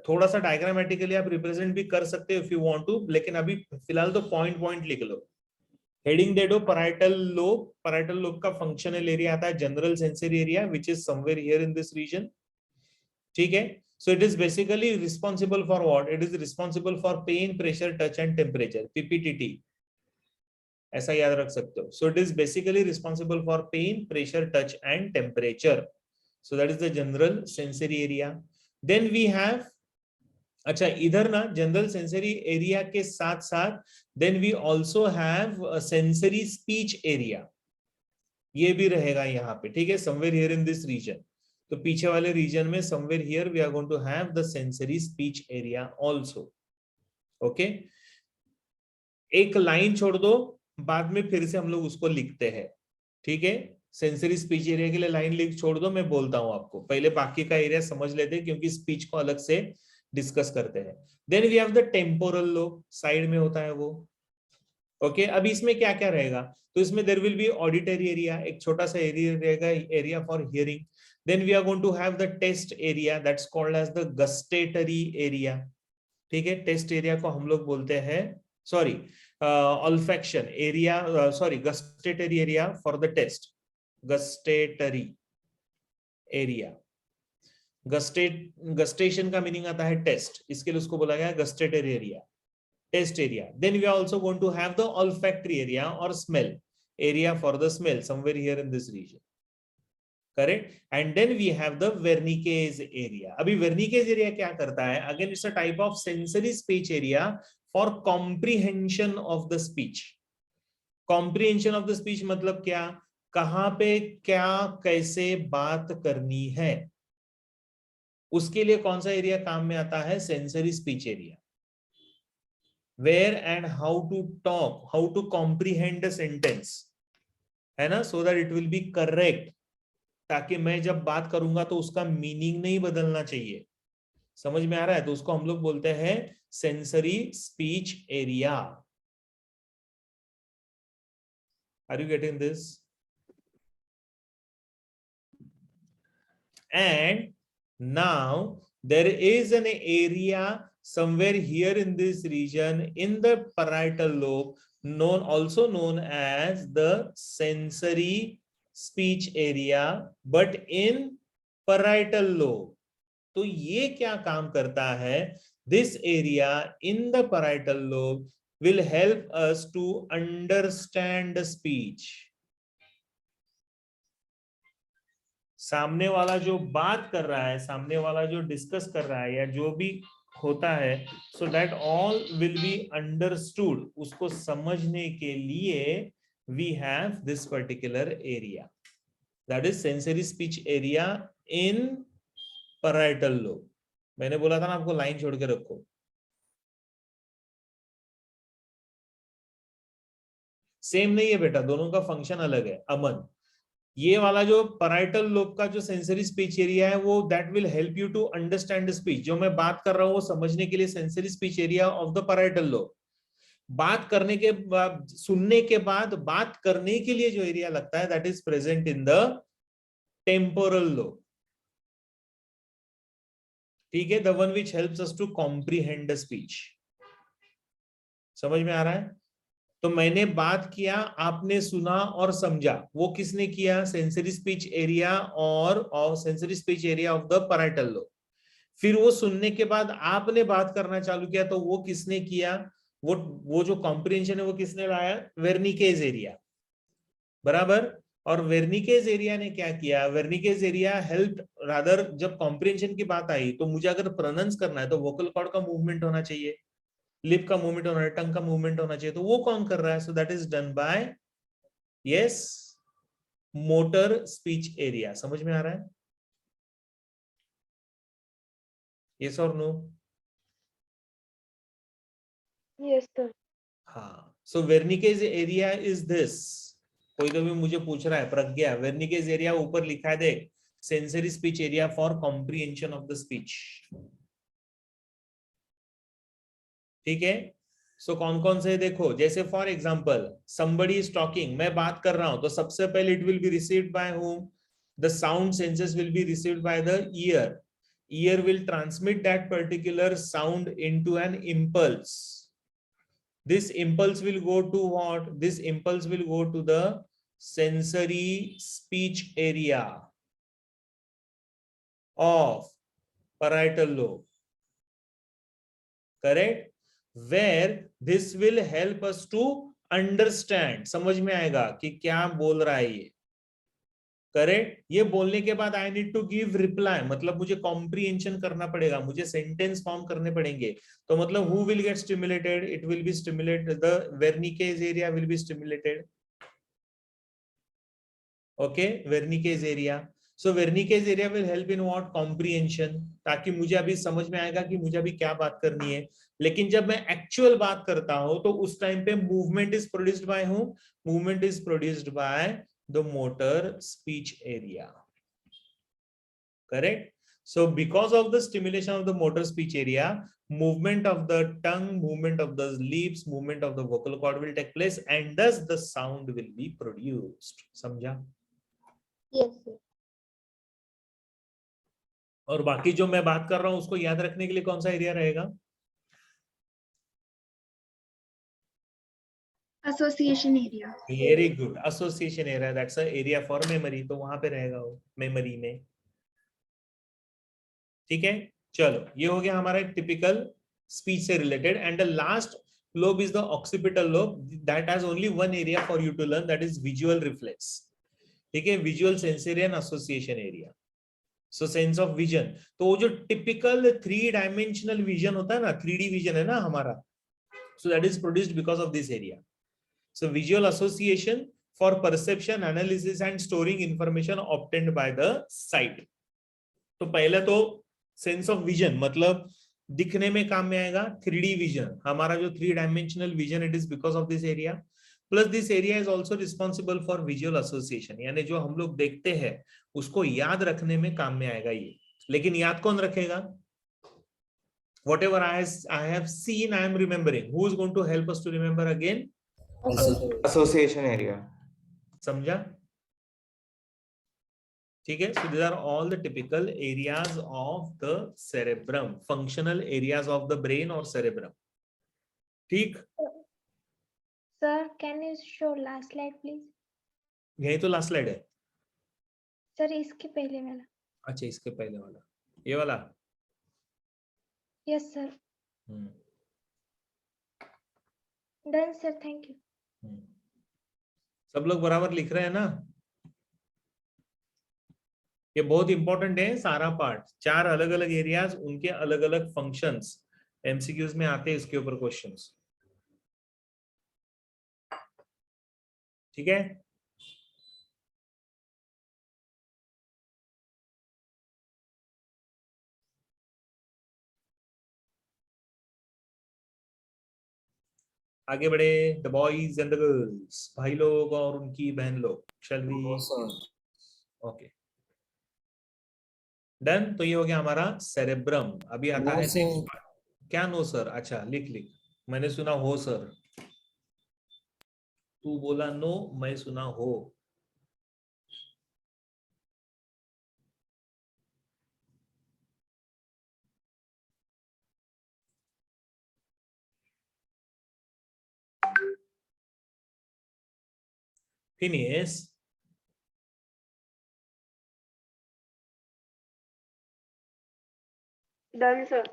थोड़ा सा डायग्रामेटिकली आप रिप्रेजेंट भी कर सकते हो इफ यू वांट टू, लेकिन अभी फिलहाल तो पॉइंट पॉइंट लिख लो। हेडिंग दे दो पैराइटल लोब। पैराइटल लोब का फंक्शनल एरिया आता है general sensory area which is somewhere here in this region. ठीक है, so it is basically responsible for what? It is responsible for pain, pressure, touch and temperature, PPTT, ऐसा याद रख सकते हो। So it is basically responsible for pain, pressure, touch and temperature. So that is the general sensory area. Then we have, अच्छा इधर ना general sensory area के साथ साथ then we also have sensory speech area, ये भी रहेगा यहाँ पे। ठीक है, somewhere here in this region, तो पीछे वाले रीजन में somewhere here we are going to have the sensory speech area also. Okay, एक लाइन छोड़ दो, बाद में फिर से हम लोग उसको लिखते हैं। ठीक है, सेंसरी स्पीच एरिया के लिए लाइन लिख छोड़ दो, मैं बोलता हूं आपको, पहले बाकी का एरिया समझ लेते हैं क्योंकि स्पीच को अलग से डिस्कस करते हैं। Then we have the temporal lobe, side में होता है वो। ओके, अभी इसमें क्या क्या रहेगा? तो इसमें there will be auditory area, एक छोटा सा एरिया रहेगा, area for hearing. Then we are going to have the taste area, that's called as the gustatory area. ठीक है, टेस्ट एरिया को हम लोग बोलते हैं, sorry olfaction area, sorry gustatory area for the taste, gustatory area. Gustation का meaning आता है टेस्ट, इसके लिए उसको बोला गया gustatory area, taste area. Then we are also going to have the olfactory area और smell area for the smell, somewhere here in this region, correct. And then we have the Wernicke's area. अभी Wernicke's area क्या करता है? Again it's a type of sensory speech area for comprehension of the speech. Comprehension of the speech मतलब क्या? कहां पे क्या कैसे बात करनी है, उसके लिए कौन सा एरिया काम में आता है? Sensory speech area. Where and how to talk, how to comprehend the sentence, है ना, so that it will be correct. ताकि मैं जब बात करूंगा तो उसका मीनिंग नहीं बदलना चाहिए। समझ में आ रहा है? तो उसको हम लोग बोलते हैं sensory speech area. Are you getting this? And now there is an area somewhere here in this region in the parietal lobe, also known as the sensory speech area, but in parietal lobe. तो ये क्या काम करता है? This area in the parietal lobe will help us to understand the speech. सामने वाला जो बात कर रहा है, सामने वाला जो डिस्कस कर रहा है या जो भी होता है, so that all will be understood, उसको समझने के लिए we have this particular area, that is sensory speech area in parietal lobe. मैंने बोला था ना आपको लाइन छोड़ के रखो। सेम नहीं है बेटा, दोनों का फंक्शन अलग है। अमन, ये वाला जो पैराइटल लोब का जो सेंसरी स्पीच एरिया है वो that will help you to understand speech. जो मैं बात कर रहा हूं वो समझने के लिए sensory speech area of the parietal lobe. बात करने के बाद, सुनने के बाद बात करने के लिए जो एरिया लगता है that is present in the temporal lobe. ठीक है, the one which helps us to comprehend the speech. समझ में आ रहा है? तो मैंने बात किया, आपने सुना और समझा, वो किसने किया? सेंसरी स्पीच एरिया और sensory speech area of the parietal lobe. फिर वो सुनने के बाद आपने बात करना चालू किया, तो वो किसने किया? वो जो कॉम्प्रिहेंशन है वो किसने लाया? वेर्निकेज एरिया, बराबर। और वेर्निकेज एरिया ने क्या किया? वेर्निकेज एरिया हेल्प रादर, जब कॉम्प्रिहेंशन की बात आई तो मुझे अगर प्रोनाउंस करना है तो वोकल कॉर्ड का मूवमेंट होना चाहिए, लिप का मूवमेंट होना है, टंग का मूवमेंट होना चाहिए, तो वो कौन कर रहा है? So that is done by, yes, motor speech area. समझ में आ रहा है? यस और नो? Yes sir. हाँ, सो वेर्निकेज एरिया इज दिस। कोई तो भी मुझे पूछ रहा है, प्रज्ञा, वेर्निकेज एरिया ऊपर लिखा है देख, sensory speech area for comprehension of the speech. ठीक है, सो कौन कौन से देखो, जैसे for example somebody is talking, मैं बात कर रहा हूं तो सबसे पहले it will be received by whom? The sound senses will be received by the ear. Ear will transmit that particular sound into an impulse. This impulse will go to what? This impulse will go to the sensory speech area of parietal lobe. Correct? Where this will help us to understand, समझ में आएगा कि क्या बोल रहा है ये। Correct? ये बोलने के बाद I need to give reply, मतलब मुझे कॉम्प्रिहेंशन करना पड़ेगा, मुझे सेंटेंस फॉर्म करने पड़ेंगे। तो मतलब who will get stimulated? It will be stimulated, the Wernicke's area will be stimulated. Okay, Wernicke's area. So Wernicke's area will help in what? Comprehension, ताकि मुझे अभी समझ में आएगा कि मुझे अभी क्या बात करनी है। लेकिन जब मैं एक्चुअल बात करता हूं तो उस टाइम पे मूवमेंट इज प्रोड्यूस्ड बाय हूं? Movement is produced by the motor speech area. Correct? So because of the stimulation of the motor speech area, movement of the tongue, movement of the lips, movement of the vocal cord will take place and thus the sound will be produced. समझा? Yes sir. और बाकी जो मैं बात कर रहा हूं उसको याद रखने के लिए कौन सा एरिया रहेगा? Association area. Very good, association area, that's a area for memory, तो वहां पे रहेगा वो मेमोरी में। ठीक है, चलो ये हो गया हमारा टिपिकल स्पीच से रिलेटेड। And the last lobe is the occipital lobe, that has only one area for you to learn, that is visual reflex. ठीक है, visual sensory and association area. So sense of vision, तो वो जो typical 3 dimensional vision होता है ना, 3D vision है ना हमारा, सो that is produced because of this area. So visual association for perception, analysis and storing information obtained by the site. तो पहले तो सेंस ऑफ विजन मतलब दिखने में काम में आएगा, 3D विजन, हमारा जो 3 dimensional vision, it is because of this area. Plus this area is also responsible for visual association, यानी जो हम लोग देखते हैं उसको याद रखने में काम में आएगा ये। लेकिन याद कौन रखेगा? Whatever I have seen, I am remembering. Who is going to help us to remember again? Association area. समझा? ठीक है. So these are all the typical areas of the cerebrum, functional areas of the brain or cerebrum. ठीक? Sir, can you show last slide, please? यही तो last slide है. Sir, इसके पहले वाला. अच्छा, इसके पहले वाला, ये वाला. Yes, sir. Done, sir. Thank you. सब लोग बराबर लिख रहे हैं ना? ये बहुत इंपॉर्टेंट है सारा पार्ट. 4 अलग अलग एरियाज, उनके अलग अलग फंक्शंस, एमसीक्यूज में आते हैं इसके ऊपर क्वेश्चंस. ठीक है. आगे बढ़े. The boys and the girls, भाई लोग और उनकी बहन लोग. Shall we? Okay, done. तो ये हो गया हमारा सेरेब्रम. अभी आता है नेक्स्ट पार्ट. क्या नो सर? अच्छा, लिख लिख. मैंने सुना हो सर. तू बोला नो, मैं सुना हो. फिनिश. Done, sir.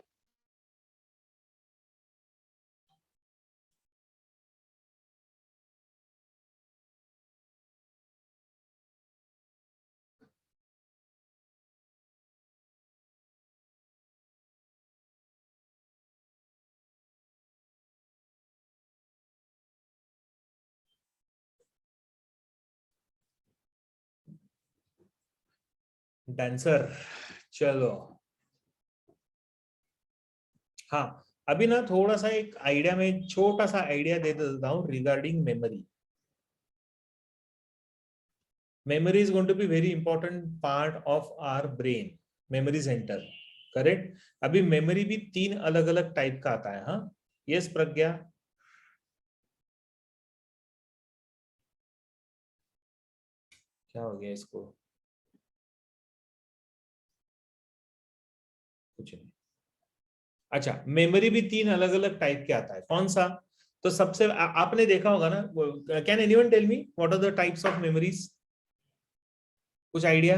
डांसर. चलो. हाँ, अभी ना थोड़ा सा एक आइडिया में, छोटा सा आइडिया दे देता हूं regarding memory. Memory is going to be very important part of our brain, memory centre. Correct. अभी मेमोरी भी 3 अलग अलग टाइप का आता है. हाँ, यस प्रज्ञा? क्या हो गया इसको? कुछ नहीं. अच्छा, मेमोरी भी 3 अलग अलग टाइप के आता है. कौन सा? तो सबसे आपने देखा होगा ना. Can anyone tell me what are the types of memories? कुछ idea?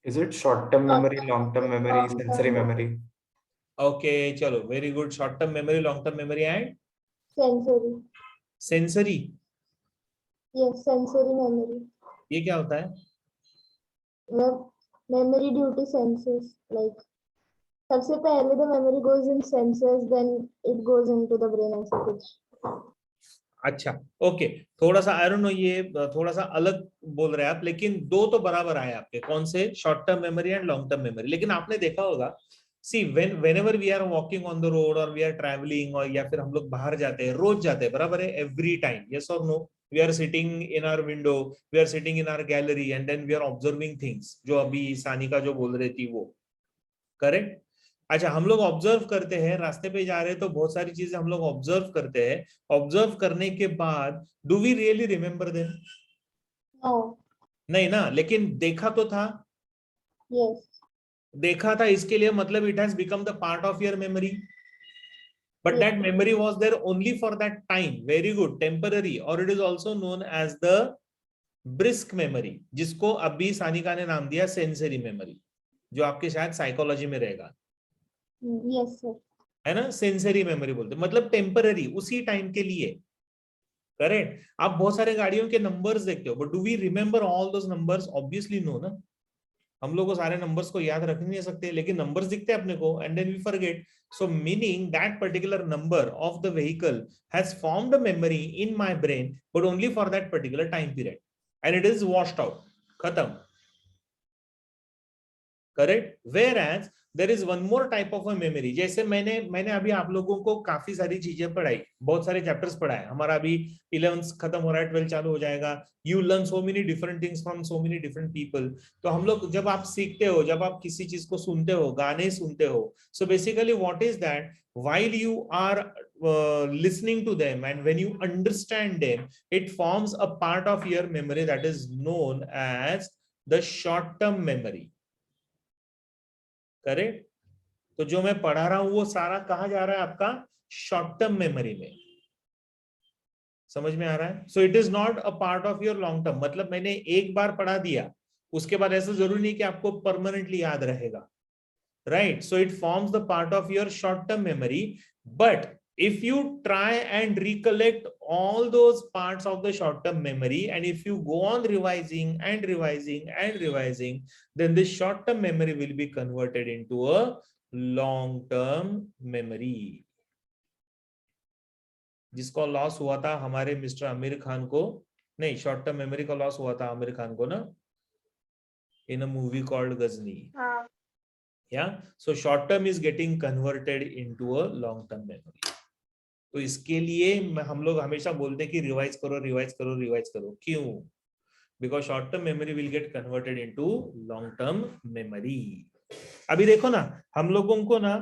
Is it short-term memory, long-term memory, sensory memory? Okay, चलो, very good. Short term memory, long term memory and Sensory. Sensory. Yes, sensory memory. ये क्या होता है? Memory due to senses. Like, सबसे पहले the memory goes in senses, then it goes into the brain ऐसा कुछ. अच्छा, ओके. थोड़ा सा आई डोंट नो, ये थोड़ा सा अलग बोल रहे हैं आप, लेकिन 2 तो बराबर आए आपके. कौन से? Short term memory and long term memory. लेकिन आपने देखा होगा, सी whenever we are walking on the road or we are traveling, और या फिर हम लोग बाहर जाते हैं, रोज जाते हैं, बराबर है, एवरी टाइम, यस और no? we are sitting in our window, we are sitting in our gallery and then we are observing things. जो अभी सानिका जो बोल रही थी वो. करेक्ट. अच्छा, हम लोग ऑब्जर्व करते हैं, रास्ते पे जा रहे हैं तो बहुत सारी चीजें हम लोग ऑब्जर्व करते हैं. ऑब्जर्व करने के बाद do we really remember them? No. नहीं ना. लेकिन देखा तो था. Yes. देखा था, इसके लिए मतलब it has become the part of your memory. But that memory was there only for that time. Very good. Temporary. और it is also known as the brisk memory, जिसको अभी सानिका ने नाम दिया सेंसरी मेमोरी, जो आपके शायद साइकोलॉजी में रहेगा. Yes, sir. है ना. सेंसरी मेमोरी बोलते, मतलब टेम्पररी, उसी टाइम के लिए. करेक्ट. आप बहुत सारे गाड़ियों के नंबर्स देखते हो, but do we remember all those numbers? Obviously no ना. हम लोग को सारे नंबर्स को याद रख नहीं सकते, लेकिन नंबर्स दिखते हैं अपने को and then we forget. So meaning that particular number of the vehicle has formed a memory in my brain, but only for that particular time period, and it is washed out. खत्म. Correct. Where as there is one more type of a memory. जैसे मैंने अभी आप लोगों को काफी सारी चीजें पढ़ाई, बहुत सारे चैप्टर्स पढ़ाए. हमारा अभी 11th खत्म हो रहा है, 12th चालू हो जाएगा. You learn so many different things from so many different people. तो हम लोग जब आप सीखते हो, जब आप किसी चीज को सुनते हो, गाने सुनते हो, so basically what is that, while you are listening to them and when you understand them, it forms a part of your memory that is known as the short term memory. Correct. तो जो मैं पढ़ा रहा हूं वो सारा कहां जा रहा है आपका शॉर्ट टर्म मेमोरी में. समझ में आ रहा है. So it is not a part of your long term. मतलब मैंने एक बार पढ़ा दिया, उसके बाद ऐसा जरूरी नहीं कि आपको परमानेंटली याद रहेगा. Right, so it forms the part of your short-term memory, but if you try and recollect all those parts of the short-term memory, and if you go on revising and revising and revising, then this short-term memory will be converted into a long-term memory. जिसको loss हुआ था हमारे mister Aamir Khan को, नहीं, short-term memory का loss हुआ था आमिर खान को ना, in a movie called Ghazni. हाँ. Yeah, so short term is getting converted into a long term memory. तो इसके लिए हम लोग हमेशा बोलते हैं कि रिवाइज करो, रिवाइज करो, रिवाइज करो. क्यों? Because short term memory will get converted into long term memory. अभी देखो ना, हम लोगों को ना,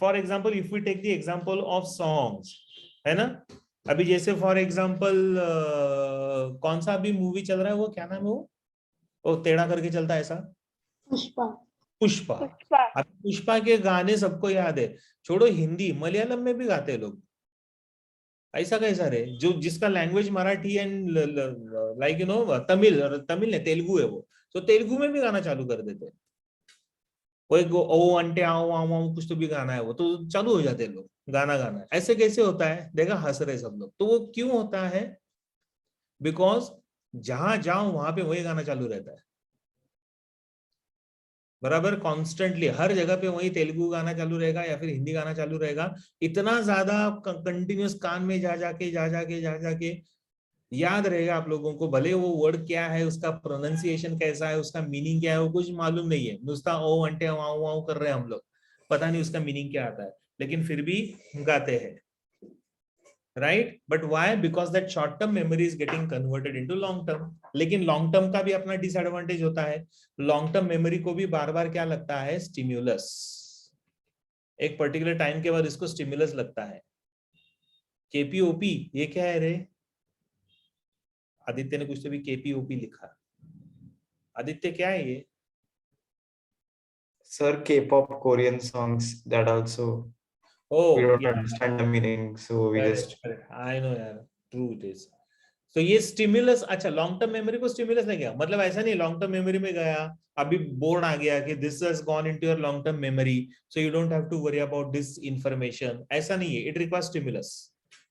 for example if we take the example of songs, है ना. अभी जैसे फॉर एग्जांपल कौन सा अभी मूवी चल रहा है, वो क्या नाम है, वो टेढ़ा करके चलता है ऐसा, पुष्पा. पुष्पा. अब पुष्पा के गाने सबको याद है. छोड़ो हिंदी, मलयालम में भी गाते हैं लोग. ऐसा कैसा रे, जो जिसका language Marathi and like you know Tamil, और तमिल है, तेलुगु है वो, तो तेलुगु में भी गाना चालू कर देते हैं. कोई ओ अंटे आओ आओ आओ कुछ तो भी गाना है, वो तो चालू हो जाते हैं लोग गाना गाना. ऐसे कैसे होता है? देखा, हंस रहे सब लोग. तो वो क्यों होता है? बिकॉज जहां जाओ वहां पे वही गाना चालू रहता है, बराबर, कॉन्स्टेंटली हर जगह पे वही तेलुगु गाना चालू रहेगा या फिर हिंदी गाना चालू रहेगा. इतना ज्यादा कंटिन्यूस कान में जा जाके याद रहेगा आप लोगों को. भले वो वर्ड क्या है, उसका प्रोनाउंसिएशन कैसा है, उसका मीनिंग क्या है, वो कुछ मालूम नहीं है. नुस्ता ओ अंटे वाऊ वाऊ कर रहे हैं हम लोग, पता नहीं उसका मीनिंग क्या आता है, लेकिन फिर भी गाते हैं. right, but why? Because that short term memory is getting converted into long term. लेकिन long term का भी अपना disadvantage होता है. long term memory को भी बार बार क्या लगता है? stimulus. एक पर्टिकुलर टाइम के बाद इसको stimulus लगता है. KPOP ये क्या है रे? आदित्य ने कुछ तो भी KPOP लिखा. आदित्य क्या है ये? Sir, K-pop Korean songs that also Oh, we don't yeah. understand the meaning, so we just I know यार, true it is. तो ये स्टिमुलस, अच्छा, लॉन्ग टर्म मेमोरी को स्टिमुलस नहीं गया, मतलब ऐसा नहीं लॉन्ग टर्म मेमोरी में गया, अभी बोर्ड आ गया कि this has gone into your long term memory, so you don't have to worry about this information. ऐसा नहीं है. इट रिक्वायर्स स्टिमुलस,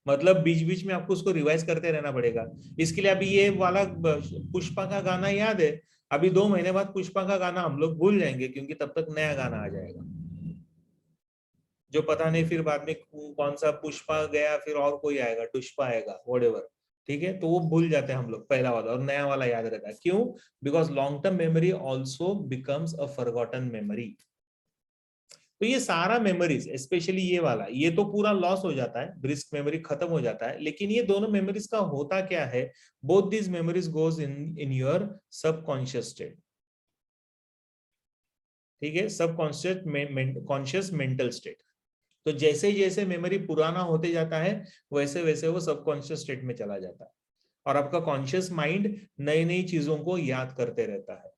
मतलब बीच बीच में आपको उसको रिवाइज करते रहना पड़ेगा. इसके लिए अभी ये वाला पुष्पा का गाना याद है, अभी 2 महीने बाद पुष्पा का गाना हम लोग भूल जाएंगे, क्योंकि तब तक नया गाना आ जाएगा, जो पता नहीं फिर बाद में कौन सा पुष्पा गया, फिर और कोई आएगा, पुष्पा आएगा, व्हाटएवर. ठीक है, तो वो भूल जाते हैं हम लोग पहला वाला, और नया वाला याद रहता है. क्यों? Because long term memory also becomes a forgotten memory. तो ये सारा मेमोरीज, स्पेशली ये वाला, ये तो पूरा लॉस हो जाता है, ब्रिस्क मेमोरी खत्म हो जाता है. लेकिन ये दोनों मेमोरीज का होता क्या है? Both these memories goes in your subconscious state. ठीक है, सबकॉन्शियस मेंटल स्टेट. तो जैसे जैसे मेमोरी पुराना होते जाता है, वैसे वैसे वो सबकॉन्शियस स्टेट में चला जाता है, और आपका कॉन्शियस माइंड नई नई चीजों को याद करते रहता है.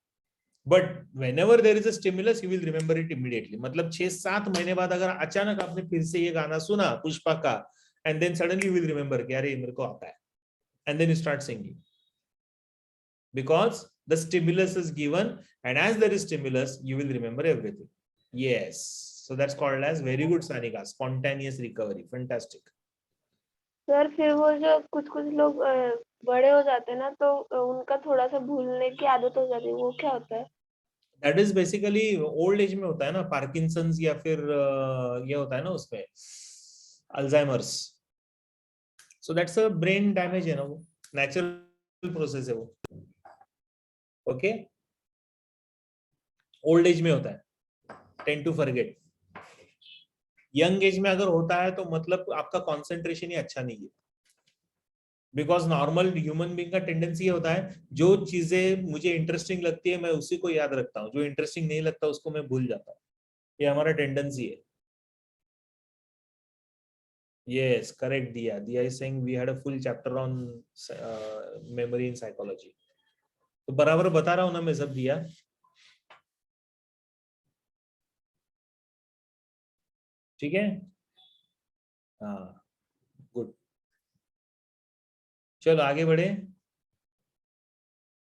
But whenever there is a stimulus you will remember it immediately. मतलब 6-7 महीने बाद अगर अचानक आपने फिर से ये गाना सुना पुष्पा का, and then suddenly you will remember कि अरे मेरे को आता है, and then you start singing because the stimulus is given, and as there is stimulus you will remember everything. Yes, so that's called as very good Sanika, spontaneous recovery. Fantastic. Sir फिर वो जो कुछ लोग बड़े हो जाते हैं ना, तो उनका थोड़ा सा भूलने की आदत हो जाती है, वो क्या होता है? That is basically old age में होता है ना, पार्किंसंस या फिर ये होता है ना उसमें Alzheimer's. So that's a brain damage है ना, वो natural process है वो. Okay. ओल्ड एज में होता है, tend to forget. Young age में अगर होता है तो मतलब आपका कॉन्सेंट्रेशन ही अच्छा नहीं है, बिकॉज नॉर्मल ह्यूमन बीइंग का टेंडेंसी होता है जो चीजें मुझे इंटरेस्टिंग लगती है मैं उसी को याद रखता हूँ, जो इंटरेस्टिंग नहीं लगता उसको मैं भूल जाता हूँ, ये हमारा टेंडेंसी है। Yes, correct, Diya. Diya is saying we had a full chapter on memory in psychology. तो बराबर बता रहा हूं ना मैं सब, दिया। ठीक है, हाँ, गुड। चलो आगे बढ़े,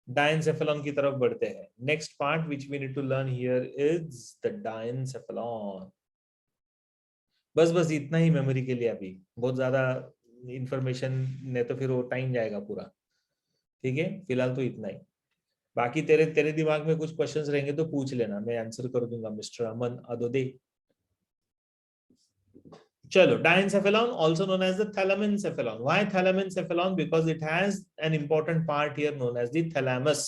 डायनसेफेलॉन की तरफ बढ़ते हैं। Next part which we need to learn here is the diencephalon. बस बस इतना ही मेमोरी के लिए, अभी बहुत ज्यादा इंफॉर्मेशन ने तो फिर वो टाइम जाएगा पूरा। ठीक है, फिलहाल तो इतना ही। बाकी तेरे दिमाग में कुछ क्वेश्चंस रहेंगे तो पूछ लेना, मैं आंसर कर दूंगा, मिस्टर अमन अदोदे। चलो, diencephalon also known as the thalamencephalon. Why thalamencephalon? Because it has an important part here known as the thalamus.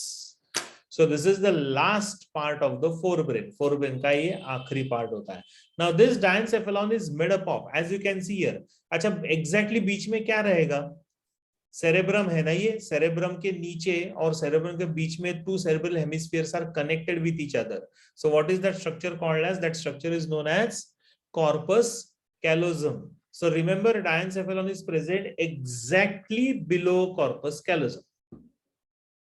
So this is the last part of the forebrain. Forebrain का ये आखिरी part होता है। Now this diencephalon is made up of, as you can see here. अच्छा, exactly बीच में क्या रहेगा? Cerebrum है ना, ये सेरेब्रम के नीचे और सेरेब्रम के बीच में two cerebral hemispheres are connected with each other. So what is that structure called as? That structure is known as corpus callosum. So remember, diencephalon is present exactly below corpus callosum.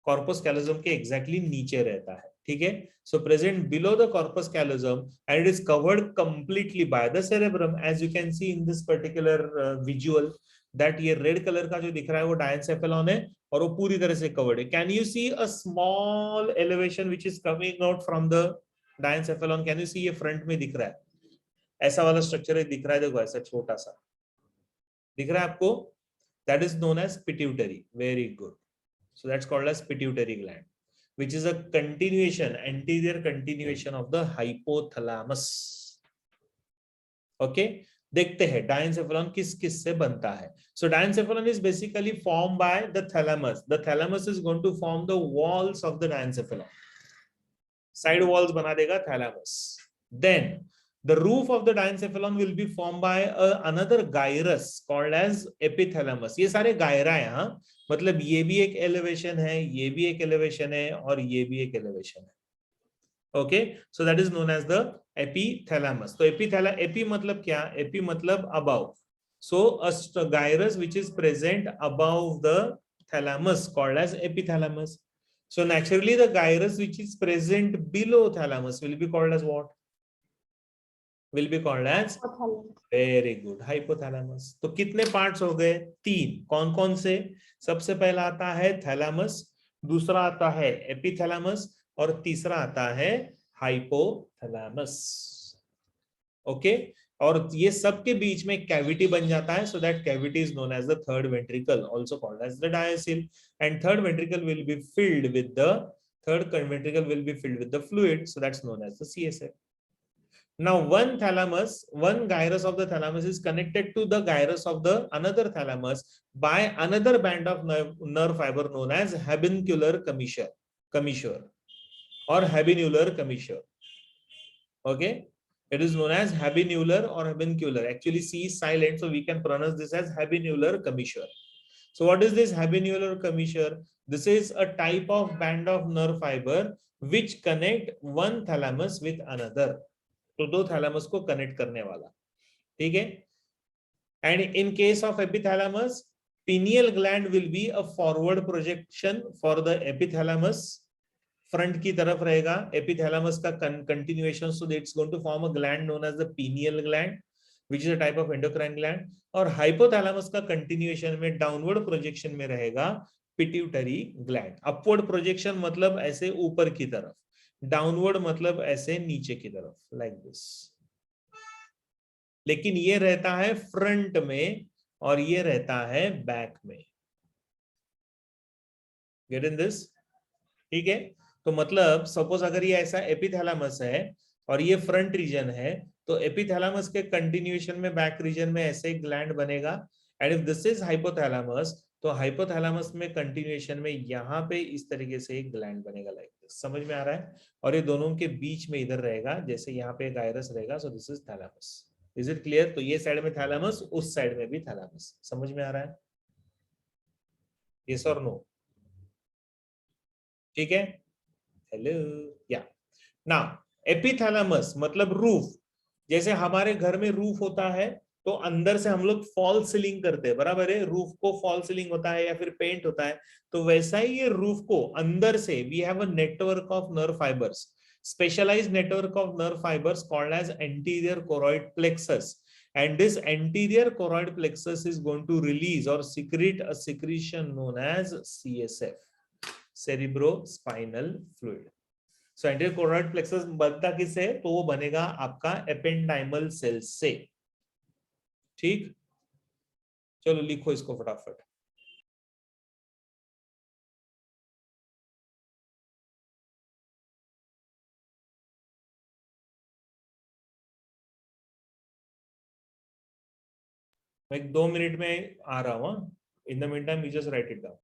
Corpus callosum के exactly नीचे रहता है, ठीक है? So present below the corpus callosum and it is covered completely by the cerebrum, as you can see in this particular visual. That ये red color का जो दिख रहा है वो diencephalon है और वो पूरी तरह से covered है. Can you see a small elevation which is coming out from the diencephalon? Can you see ये front में दिख रहा है? ऐसा वाला स्ट्रक्चर दिख रहा है, देखो ऐसा छोटा सा दिख रहा है आपको, that is known as pituitary. Very good. So that's called as pituitary gland, which is a continuation, anterior continuation of the hypothalamus. Okay, देखते हैं डायनसेफेलॉन किस किस से बनता है. So diencephalon is basically formed by the thalamus. The thalamus is going to form the walls of the diencephalon. Side walls बना देगा thalamus. Then the roof of the diencephalon will be formed by another gyrus called as epithalamus. ये सारे gyra हैं, हाँ, मतलब ये भी एक elevation है, ये भी एक elevation है और ये भी एक elevation है. Okay, so that is known as the epithalamus. तो epi मतलब क्या? Epi मतलब above. So a gyrus which is present above the thalamus called as epithalamus. So naturally the gyrus which is present below thalamus will be called as what? Will be called as very good, hypothalamus. तो कितने parts हो गए? 3. कौन कौन से? सबसे पहला आता है थैलामस, दूसरा आता है एपिथैलामस और तीसरा आता है हाइपोथैलामस. ओके, और ये सब के बीच में कैविटी बन जाता है. So that cavity is known as the third ventricle, also called as the diocoel. And third ventricle will be filled with the fluid, so that's known as the CSF. Now one gyrus of the thalamus is connected to the gyrus of the another thalamus by another band of nerve fiber known as habencular commissure or habenular commissure. Okay, it is known as habenular or habencular. Actually C is silent, so we can pronounce this as habenular commissure. So what is this habenular commissure? This is a type of band of nerve fiber which connect one thalamus with another. तो दो thalamus को connect करने वाला, ठीक है? And in case of epithalamus, pineal gland will be a forward projection for the epithalamus. Front की तरफ रहेगा एपिथैलामस का continuation, so that's going to form a gland known as the pineal gland which is a type of endocrine gland. और hypothalamus का continuation में downward projection में रहेगा pituitary gland. Upward projection मतलब ऐसे ऊपर की तरफ, डाउनवर्ड मतलब ऐसे नीचे की तरफ, लाइक दिस. लेकिन ये रहता है फ्रंट में और ये रहता है बैक में. Get in this? ठीक है, तो मतलब सपोज अगर ये ऐसा एपिथैलामस है और ये फ्रंट रीजन है, तो एपिथैलामस के कंटिन्यूएशन में बैक रीजन में ऐसे ग्लैंड बनेगा. And if this is hypothalamus, तो हाइपोथैलेमस में कंटिन्यूएशन में यहाँ पे इस तरीके से एक ग्लैंड बनेगा, लाइक दिस, समझ में आ रहा है? और ये दोनों के बीच में इधर रहेगा, जैसे यहाँ पे एक आयरस रहेगा, सो this is thalamus. Is it clear? तो ये साइड में थैलेमस, उस साइड में भी थैलेमस, समझ में आ रहा है? यस और नो? ठीक है, हेलो, या नाउ एपिथैलेमस मतलब रूफ। जैसे हमारे घर में रूफ होता है तो अंदर से हम लोग फॉल सीलिंग करते हैं, बराबर है? रूफ को फॉल सीलिंग होता है या फिर पेंट होता है, तो वैसा ही ये रूफ को अंदर से we have a network of nerve fibres, specialised network of nerve fibres called as anterior choroid plexus, and this anterior choroid plexus is going to release or secrete a secretion known as CSF, cerebrospinal fluid. So anterior choroid plexus बनता किससे? तो वो बनेगा आपका ependymal cell से। ठीक, चलो लिखो इसको फटाफट। मैं 2 मिनट में आ रहा हूँ। In the mean time you just right it down.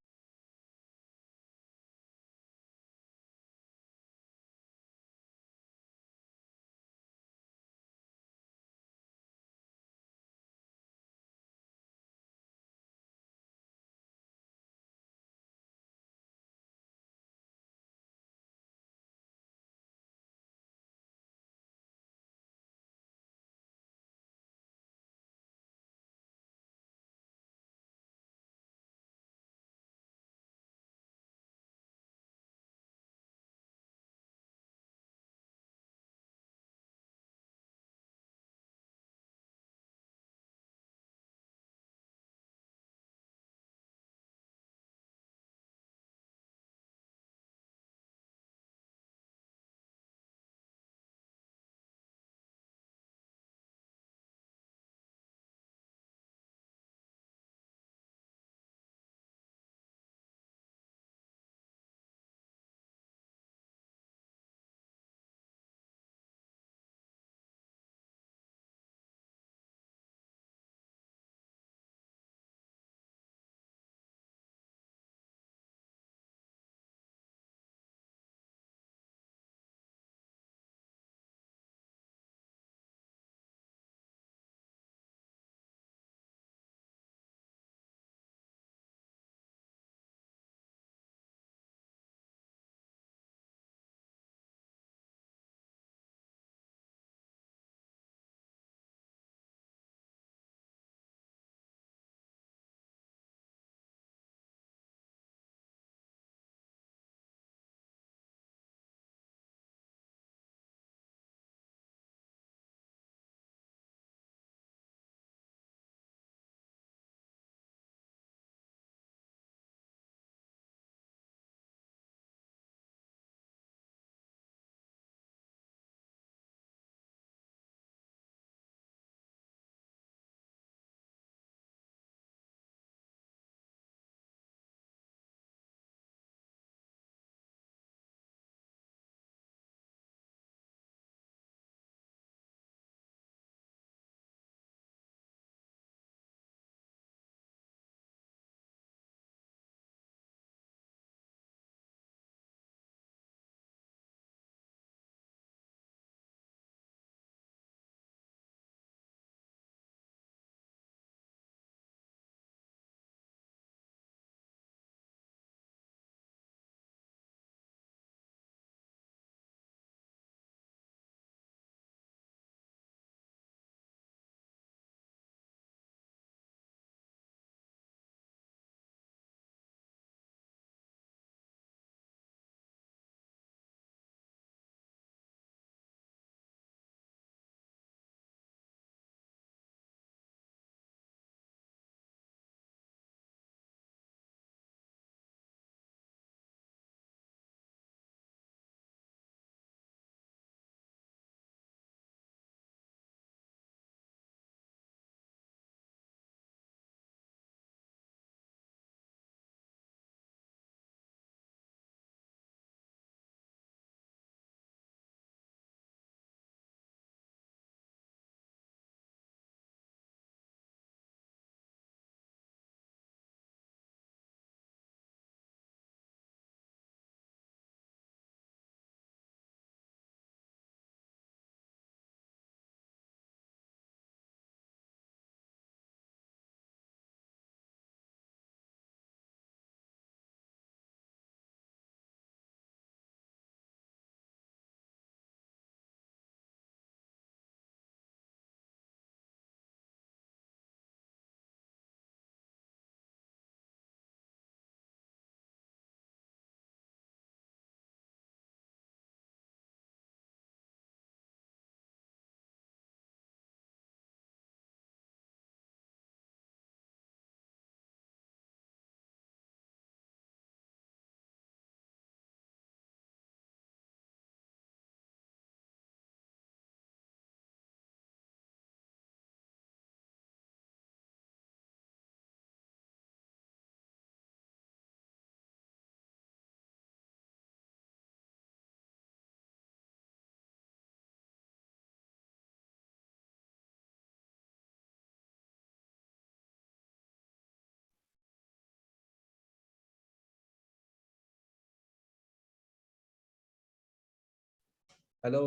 Hello,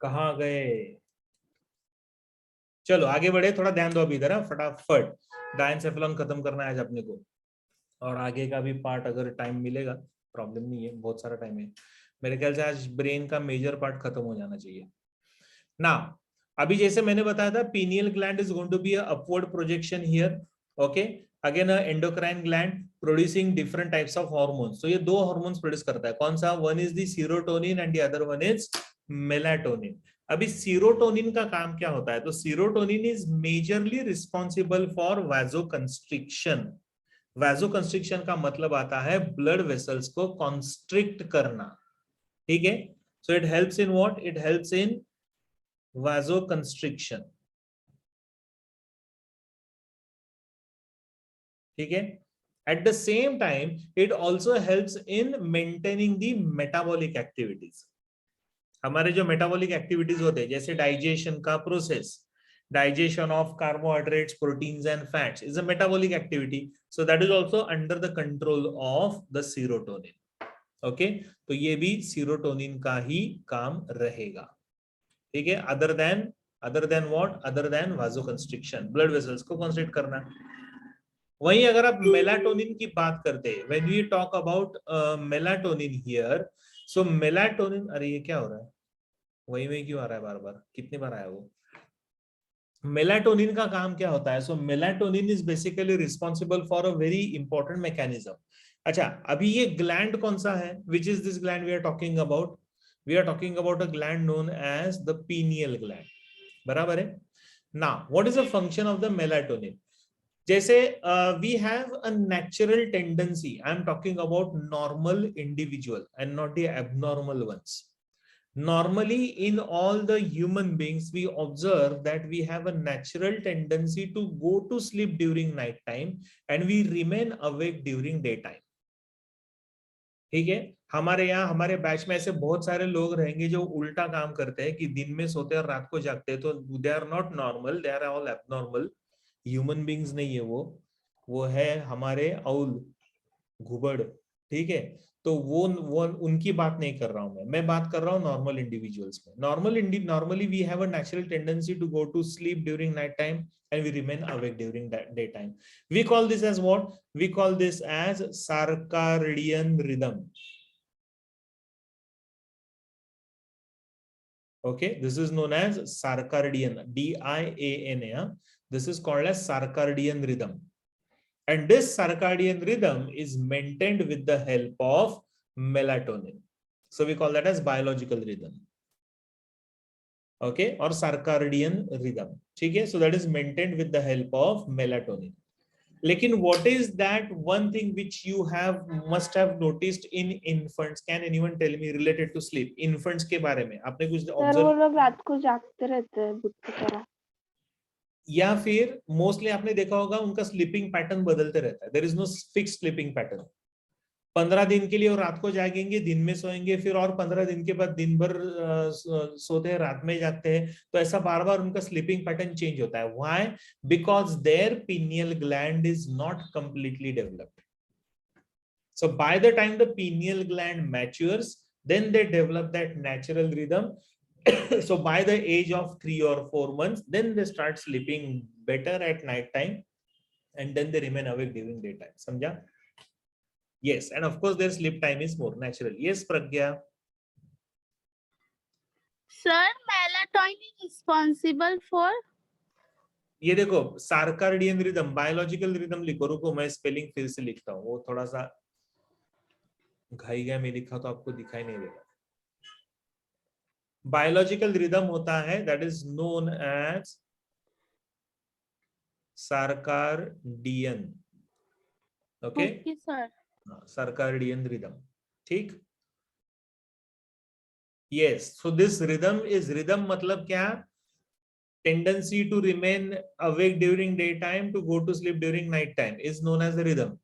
कहाँ गए? चलो आगे बढ़े, थोड़ा ध्यान दो अभी इधर, फटाफट डायनसेफेलॉन खत्म करना है आज अपने को, और आगे का भी पार्ट अगर टाइम मिलेगा, प्रॉब्लम नहीं है, बहुत सारा टाइम है। मेरे ख्याल से आज ब्रेन का मेजर पार्ट खत्म हो जाना चाहिए ना। अभी जैसे मैंने बताया था, pineal gland is going to be upward projection here, okay. Again endocrine gland producing different types of hormones. तो ये दो हार्मोन्स प्रोड्यूस करता है, कौन सा? One is the serotonin and the other one is melatonin. अभी सीरोटोनिन का काम क्या होता है? तो serotonin is majorly responsible for vasoconstriction. Vasoconstriction का मतलब आता है ब्लड वेसल्स को कॉन्स्ट्रिक्ट करना, ठीक है। So it helps in what? It helps in vasoconstriction, ठीक है। At the same time it also helps in maintaining the metabolic activities. हमारे जो मेटाबॉलिक एक्टिविटीज होते हैं, जैसे डाइजेशन का process, digestion of carbohydrates, proteins and fats is a metabolic activity, so that is also under the control of the serotonin, okay। तो ये भी serotonin का ही काम रहेगा, ठीक है। other than what? other than vasoconstriction, blood vessels को constrict करना। वहीं अगर आप मेलाटोनिन की बात करते हैं, when we talk about melatonin here, so melatonin, अरे ये क्या हो रहा है? वही में क्यों आ रहा है बार बार? कितनी बार आया वो? मेलाटोनिन का काम क्या होता है? So melatonin is basically responsible for a very important mechanism. अच्छा, अभी ये ग्लैंड कौन सा है? Which is this gland we are talking about? We are talking about a gland known as the pineal gland, बराबर है ना। What is the function of the melatonin? जैसे we have a natural tendency, I am talking about normal individual and not the abnormal ones. Normally in all the human beings we observe that we have a natural tendency to go to sleep during night time and we remain awake during daytime, ठीक है। हमारे यहाँ हमारे batch में ऐसे बहुत सारे लोग रहेंगे जो उल्टा काम करते हैं कि दिन में सोते और रात को जागते हैं, तो they are not normal, they are all abnormal. Human beings नहीं है वो है हमारे औल, घुबड़, ठीक है। तो वो उनकी बात नहीं कर रहा हूं मैं बात कर रहा हूं नॉर्मल इंडिविजुअल्स में। Normally we have a natural tendency to go to sleep during night time and we remain awake during day time. We call this as what? We call this as circadian rhythm, okay। This is known as circadian, DIAN, this is called as circadian rhythm, and this circadian rhythm is maintained with the help of melatonin, so we call that as biological rhythm, okay, or circadian rhythm, ठीक है। So that is maintained with the help of melatonin. लेकिन what is that one thing which you must have noticed in infants? Can anyone tell me related to sleep? Infants के बारे में आपने कुछ sir वो observe? लोग रात को जागते रहते हैं भूत की तरह। या फिर मोस्टली आपने देखा होगा उनका स्लीपिंग पैटर्न बदलते रहता है, there is no fix sleeping pattern. 15 दिन के लिए वो रात को जागेंगे, दिन में सोएंगे, फिर और 15 दिन के बाद दिन भर सोते हैं, रात में जागते हैं। तो ऐसा बार बार उनका स्लीपिंग पैटर्न चेंज होता है। Why? Because there pineal gland is not completely developed. So by the time the pineal gland matures, then they develop that natural rhythm. So by the age of 3 or 4 months, then they start sleeping better at night time and then they remain awake during daytime. Samjha? Yes, and of course their sleep time is more natural. Yes, Pragya. Sir, melatonin is responsible for? ये देखो सार्कार्डियन rhythm, biological rhythm लिखो, रुको मैं spelling फिर से लिखता हूँ, वो थोड़ा सा घाई गया में लिखा तो आपको दिखाई नहीं देगा। बायोलॉजिकल रिदम होता है that is known as circadian, okay sir. Circadian rhythm, ठीक। Yes, so this rhythm is, rhythm मतलब क्या? Tendency to remain awake during day time, to go to sleep during night time is known as the rhythm.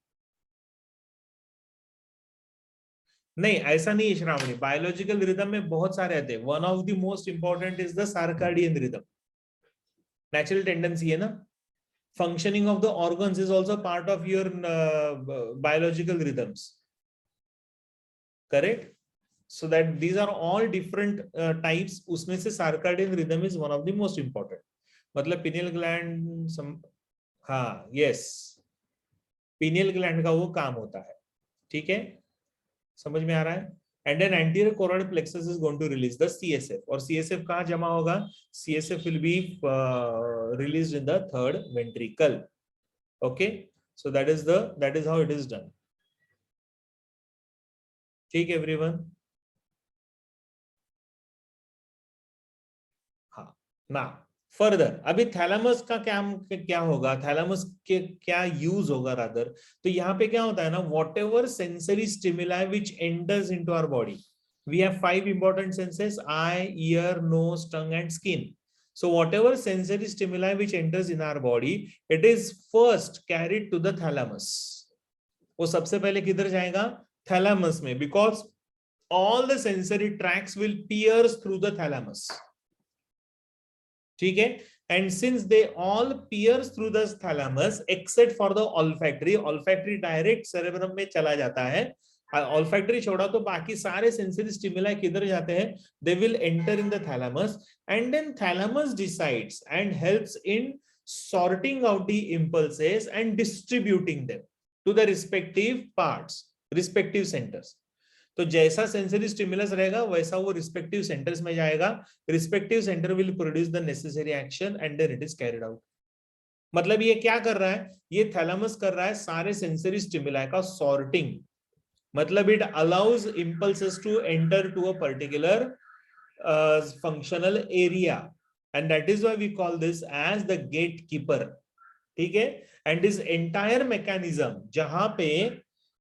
नहीं, ऐसा नहीं है Shravani, biological rhythm में बहुत सारे आते हैं। One of the most important is the circadian rhythm, natural tendency है ना। Functioning of the organs is also part of your biological rhythms. correct? So that these are all different types. उसमें से circadian rhythm is one of the most important. मतलब pineal gland हाँ yes, pineal gland का वो काम होता है, ठीक है, समझ में आ रहा है? And then anterior choroid plexus is going to release the CSF, और CSF कहाँ जमा होगा? CSF will be released in the third ventricle. Okay, so that is how it is done. ठीक everyone? हाँ, now further, अभी thalamus का क्या होगा, थैलेमस के क्या यूज होगा रादर, तो यहाँ पे क्या होता है ना, whatever sensory stimuli which enters into our body, we have 5 important senses, eye, ear, nose, tongue and skin. So whatever sensory stimuli which enters in our body, it is first carried to the thalamus. वो सबसे पहले किधर जाएगा? Thalamus में, because all the sensory tracts will pierce through the thalamus. ठीक है, and since they all pierce through the thalamus except for the olfactory direct cerebrum में चला जाता है. Olfactory छोड़ा तो बाकी सारे sensory stimuli किधर जाते हैं? They will enter in the thalamus, and then thalamus decides and helps in sorting out the impulses and distributing them to the respective parts, respective centers. तो जैसा सेंसरी स्टिमुलस रहेगा वैसा वो रिस्पेक्टिव सेंटर्स में जाएगा, respective centre will produce the necessary action and then it is carried out. मतलब ये क्या कर रहा है? ये थैलेमस कर रहा है सारे सेंसरी स्टिमुलाई का सॉर्टिंग. मतलब it allows impulses to enter to a particular functional area, and that is why we call this as the gate keeper. ठीक है, एंड दिस एंटायर मैकेनिज्म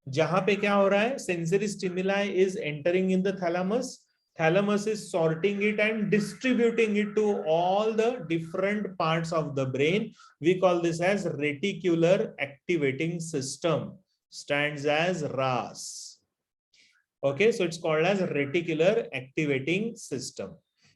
जहां पे क्या हो रहा है, sensory stimuli is entering in the thalamus, thalamus is sorting it and distributing it to all the different parts of the brain. We call this as reticular activating system, stands as RAS. Okay, so it's called as reticular activating system,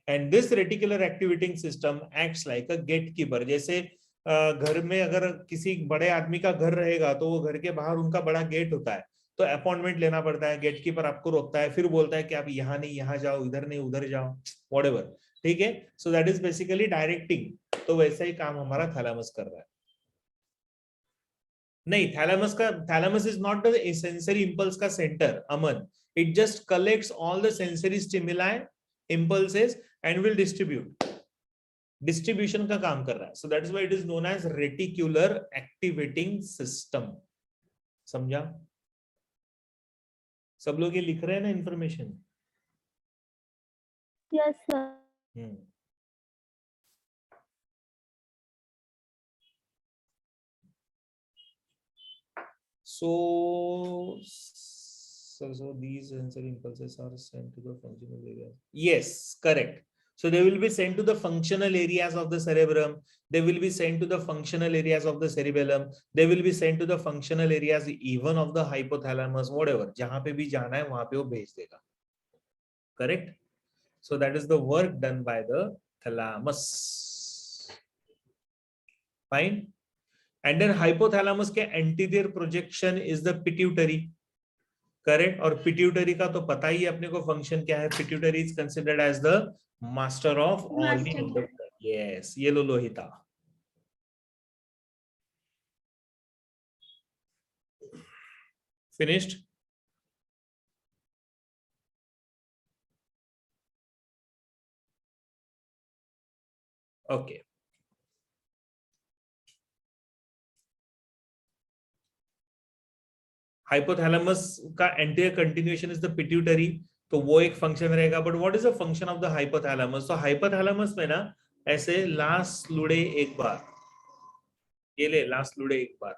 and this reticular activating system acts like a gatekeeper. जैसे घर में अगर किसी बड़े आदमी का घर रहेगा तो वो घर के बाहर उनका बड़ा गेट होता है, तो अपॉइंटमेंट लेना पड़ता है, गेट कीपर आपको रोकता है, फिर बोलता है कि आप यहाँ नहीं यहाँ जाओ, इधर नहीं उधर जाओ, व्हाटएवर. ठीक है, so that is basically directing. तो वैसा ही काम हमारा थैलेमस कर रहा है. नहीं, thalamus is not the sensory impulse का centre, Aman. It just collects all the sensory stimuli, impulses and will distribute. Distribution का काम कर रहा है. So that is why it is known as reticular activating system. समझा? सब लोग ये लिख रहे हैं ना information? Yes, sir. So these sensory impulses are sent to the functional areas. Yes, correct. So they will be sent to the functional areas of the cerebrum. They will be sent to the functional areas of the cerebellum. They will be sent to the functional areas even of the hypothalamus, whatever. जहाँ पे भी जाना है वहाँ पे वो भेज देगा. Correct. So that is the work done by the thalamus. Fine. And then hypothalamus के anterior projection is the pituitary. Correct. और pituitary का तो पता ही है अपने को function क्या है. Pituitary is considered as the master of all the endocrine. Yes, ये लो लोहिता. Finished? Okay. Hypothalamus का anterior continuation is the pituitary. तो वो एक फंक्शन रहेगा. But what is the function of the hypothalamus? तो हाइपोथैलेमस में ना ऐसे लास्ट लुड़े एक बार, ये ले लास्ट लुड़े एक बार,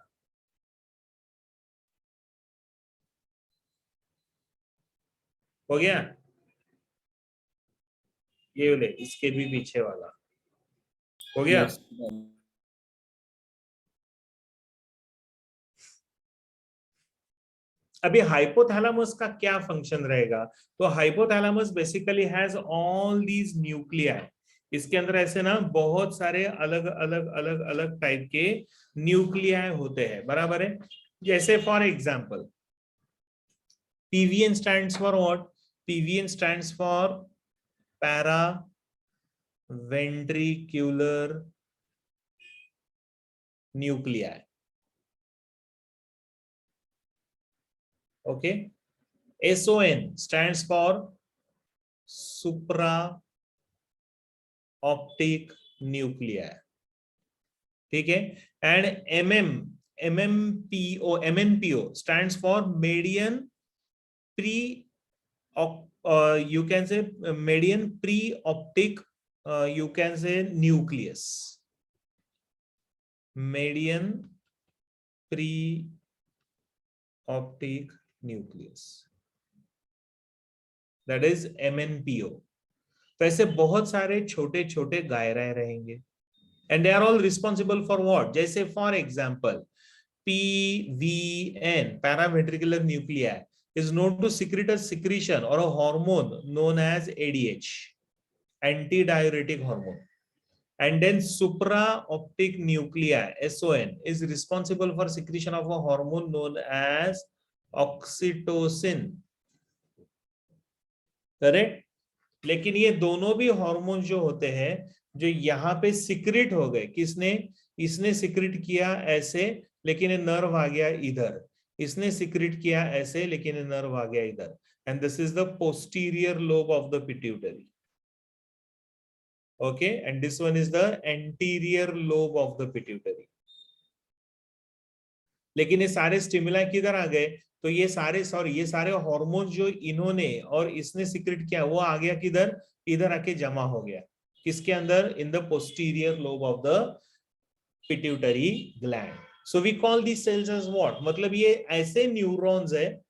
हो गया. ये ले इसके भी पीछे वाला हो गया. Yes. अभी हाइपोथैलेमस का क्या फंक्शन रहेगा? तो hypothalamus basically has all these nuclei. इसके अंदर ऐसे ना बहुत सारे अलग अलग अलग अलग टाइप के न्यूक्लियाई होते हैं, बराबर है. जैसे for example PVN stands for what? PVN stands for paraventricular nuclei. Okay. SON stands for supraoptic nuclei. ठीक है. And MNPO stands for median you can say median pre-optic you can say nucleus. Median pre-optic nucleus, that is MNPO. तो ऐसे बहुत सारे छोटे छोटे गायराएं रहेंगे and they are all responsible for what? जैसे for example PVN paraventricular nuclei is known to secrete a secretion or a hormone known as ADH, antidiuretic hormone. And then supraoptic nuclei SON is responsible for secretion of a hormone known as oxytocin. Correct. लेकिन ये दोनों भी hormone जो होते हैं जो यहाँ पे सिक्रेट हो गए, किसने? इसने सिक्रेट किया ऐसे लेकिन ये नर्व आ गया इधर, इसने सिक्रेट किया ऐसे लेकिन ये नर्व आ गया इधर. And this is the posterior lobe of the pituitary. Okay. And this one is the anterior lobe of the pituitary. लेकिन ये सारे स्टिमुलाई किधर आ गए? तो ये सारे हार्मोन जो इन्होंने और इसने सिक्रेट किया वो आ गया किधर? इधर आके जमा हो गया. किसके अंदर? In the posterior lobe of the pituitary gland. So we call the cells as what? मतलब ये ऐसे न्यूरॉन्स है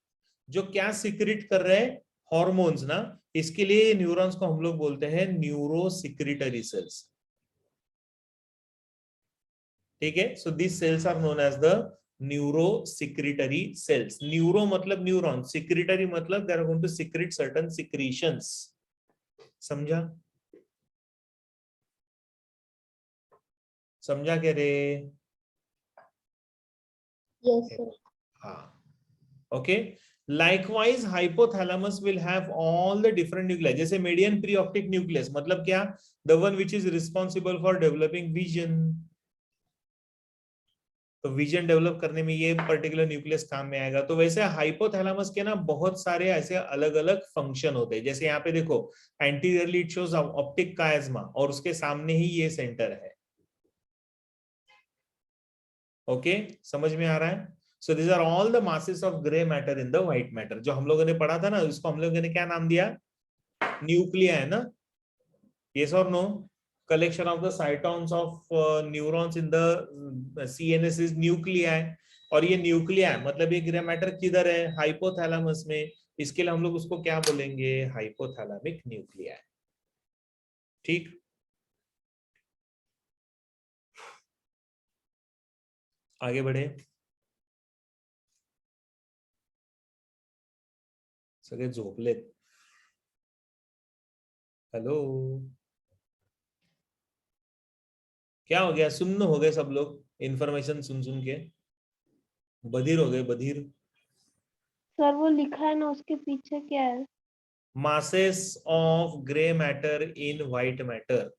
जो क्या सिक्रेट कर रहे हैं? हार्मोन्स ना. इसके लिए न्यूरॉन्स को हम लोग बोलते हैं न्यूरोसिक्रेटरी सेल्स. ठीक है. So this cells are known as the neurosecretory cells. Neuro मतलब न्यूरॉन, सिक्रेटरी मतलब they are going to secrete certain secretions. समझा? समझा क्या रे? Yes, sir. हाँ. Okay. Likewise, hypothalamus will have all the different nuclei. जैसे median preoptic nucleus मतलब क्या? The one which is responsible for developing vision. तो विजन डेवलप करने में ये पर्टिकुलर न्यूक्लियस काम में आएगा. तो वैसे हाइपोथैलेमस के ना बहुत सारे ऐसे अलग अलग फंक्शन होते हैं. जैसे यहाँ पे देखो एंटीरियरली इट शोज ऑप्टिक कायस्मा और उसके सामने ही ये सेंटर है. ओके. समझ में आ रहा है? So these are all the masses of grey matter in the white matter. जो हम लोगों ने पढ़ा था ना उसको हम लोगों ने क्या नाम दिया? न्यूक्लिया है ना. यस और no? Collection of the cytons of neurons in the CNS is nuclei. और ये न्यूक्लिया मतलब ये ग्रे मैटर किधर है? हाइपोथैलेमस में. इसके लिए हम लोग उसको क्या बोलेंगे? हाइपोथैलेमिक न्यूक्लिया. ठीक. आगे बढ़े. सगळे झोपलेत. हेलो. क्या हो गया? सुन्न हो गए सब लोग? इंफॉर्मेशन सुन सुन के बधिर हो गए? बधिर. सर वो लिखा है ना उसके पीछे क्या है? Masses of grey matter in white matter.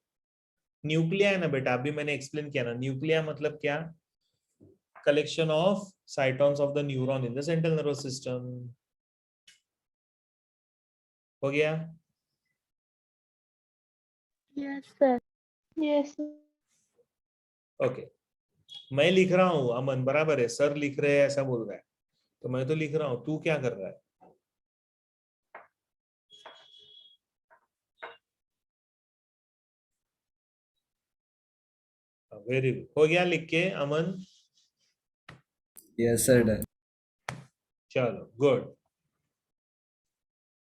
Nuclei है ना बेटा. अभी मैंने एक्सप्लेन किया ना. न्यूक्लिया मतलब क्या? Collection of cytons of the neuron in the central nervous system. हो गया? Yes, sir. यस. ओके. मैं लिख रहा हूं अमन, बराबर है. सर लिख रहे हैं ऐसा बोल रहा है तो मैं तो लिख रहा हूं. तू क्या कर रहा है? Very good. हो गया लिख के अमन? Yes, sir. Done. चलो गुड.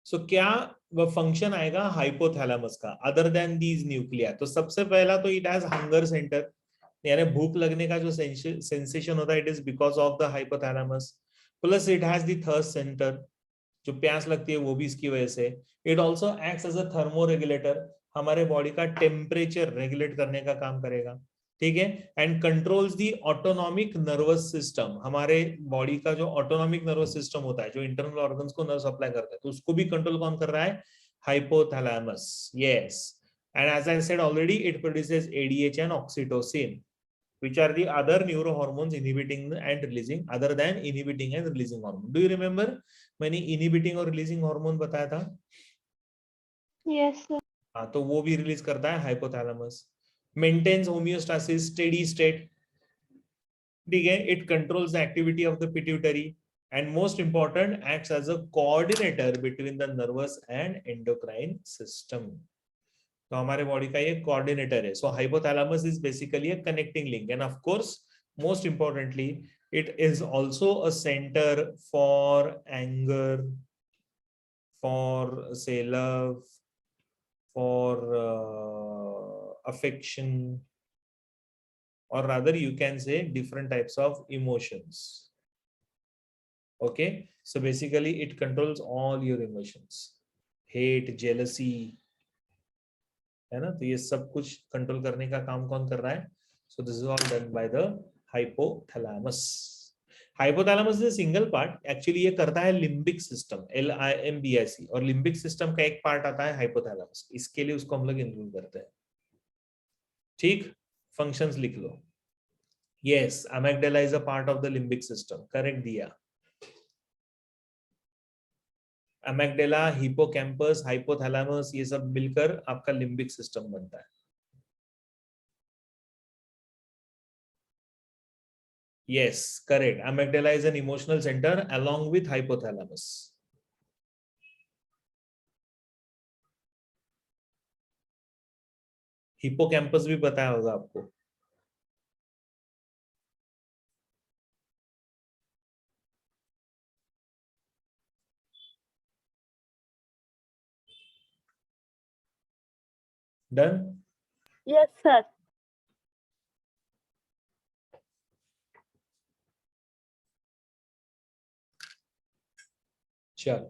सो क्या वह फंक्शन आएगा हाइपोथैलेमस का अदर देन दीज न्यूक्लिया? तो सबसे पहला तो इट हैज हंगर सेंटर, यानी भूख लगने का जो सेंसेशन होता है it is because of the hypothalamus. Plus it has the thirst centre, जो प्यास लगती है वो भी इसकी वजह से. It also acts as a thermoregulator, हमारे बॉडी का टेम्परेचर रेगुलेट करने का काम करेगा. ठीक है, and controls the autonomic nervous system, हमारे बॉडी का जो ऑटोनॉमिक नर्वस सिस्टम होता है जो इंटरनल ऑर्गन्स को नर्व सप्लाई करता है, तो उसको भी कंट्रोल कौन कर रहा है? Hypothalamus. Yes, and as I said already it produces ADH and oxytocin, which are the other neurohormones inhibiting and releasing other than inhibiting and releasing hormone. Do you remember मैंने inhibiting और releasing hormone बताया था? Yes, sir. हाँ, तो वो भी release करता है hypothalamus. Maintains homeostasis, steady state. ठीक है, it controls the activity of the pituitary and most important acts as a coordinator between the nervous and endocrine system. तो हमारे बॉडी का ये कोऑर्डिनेटर है. So hypothalamus is basically a connecting link and of course most importantly it is also a centre for anger, for से love, for affection, or rather you can say different types of emotions. Okay, so basically it controls all your emotions, hate, jealousy, है ना. तो ये सब कुछ control करने का काम कौन कर रहा है? So this is all done by the hypothalamus. Hypothalamus is single part, actually ये करता है लिम्बिक सिस्टम, LIMBIC, और लिम्बिक सिस्टम का एक पार्ट आता है हाइपोथैलेमस, इसके लिए उसको हम लोग इंक्लूड करते हैं. ठीक, फंक्शंस लिख लो. Yes, amygdala is a part of the limbic system, correct दिया. अमेग्डाला, हिपोकैम्पस, हाइपोथैलेमस, ये सब मिलकर आपका लिम्बिक सिस्टम बनता है. Yes, correct. Amygdala is an emotional center along with hypothalamus. Hippocampus भी पता होगा आपको. Done? Yes, sir. Sure.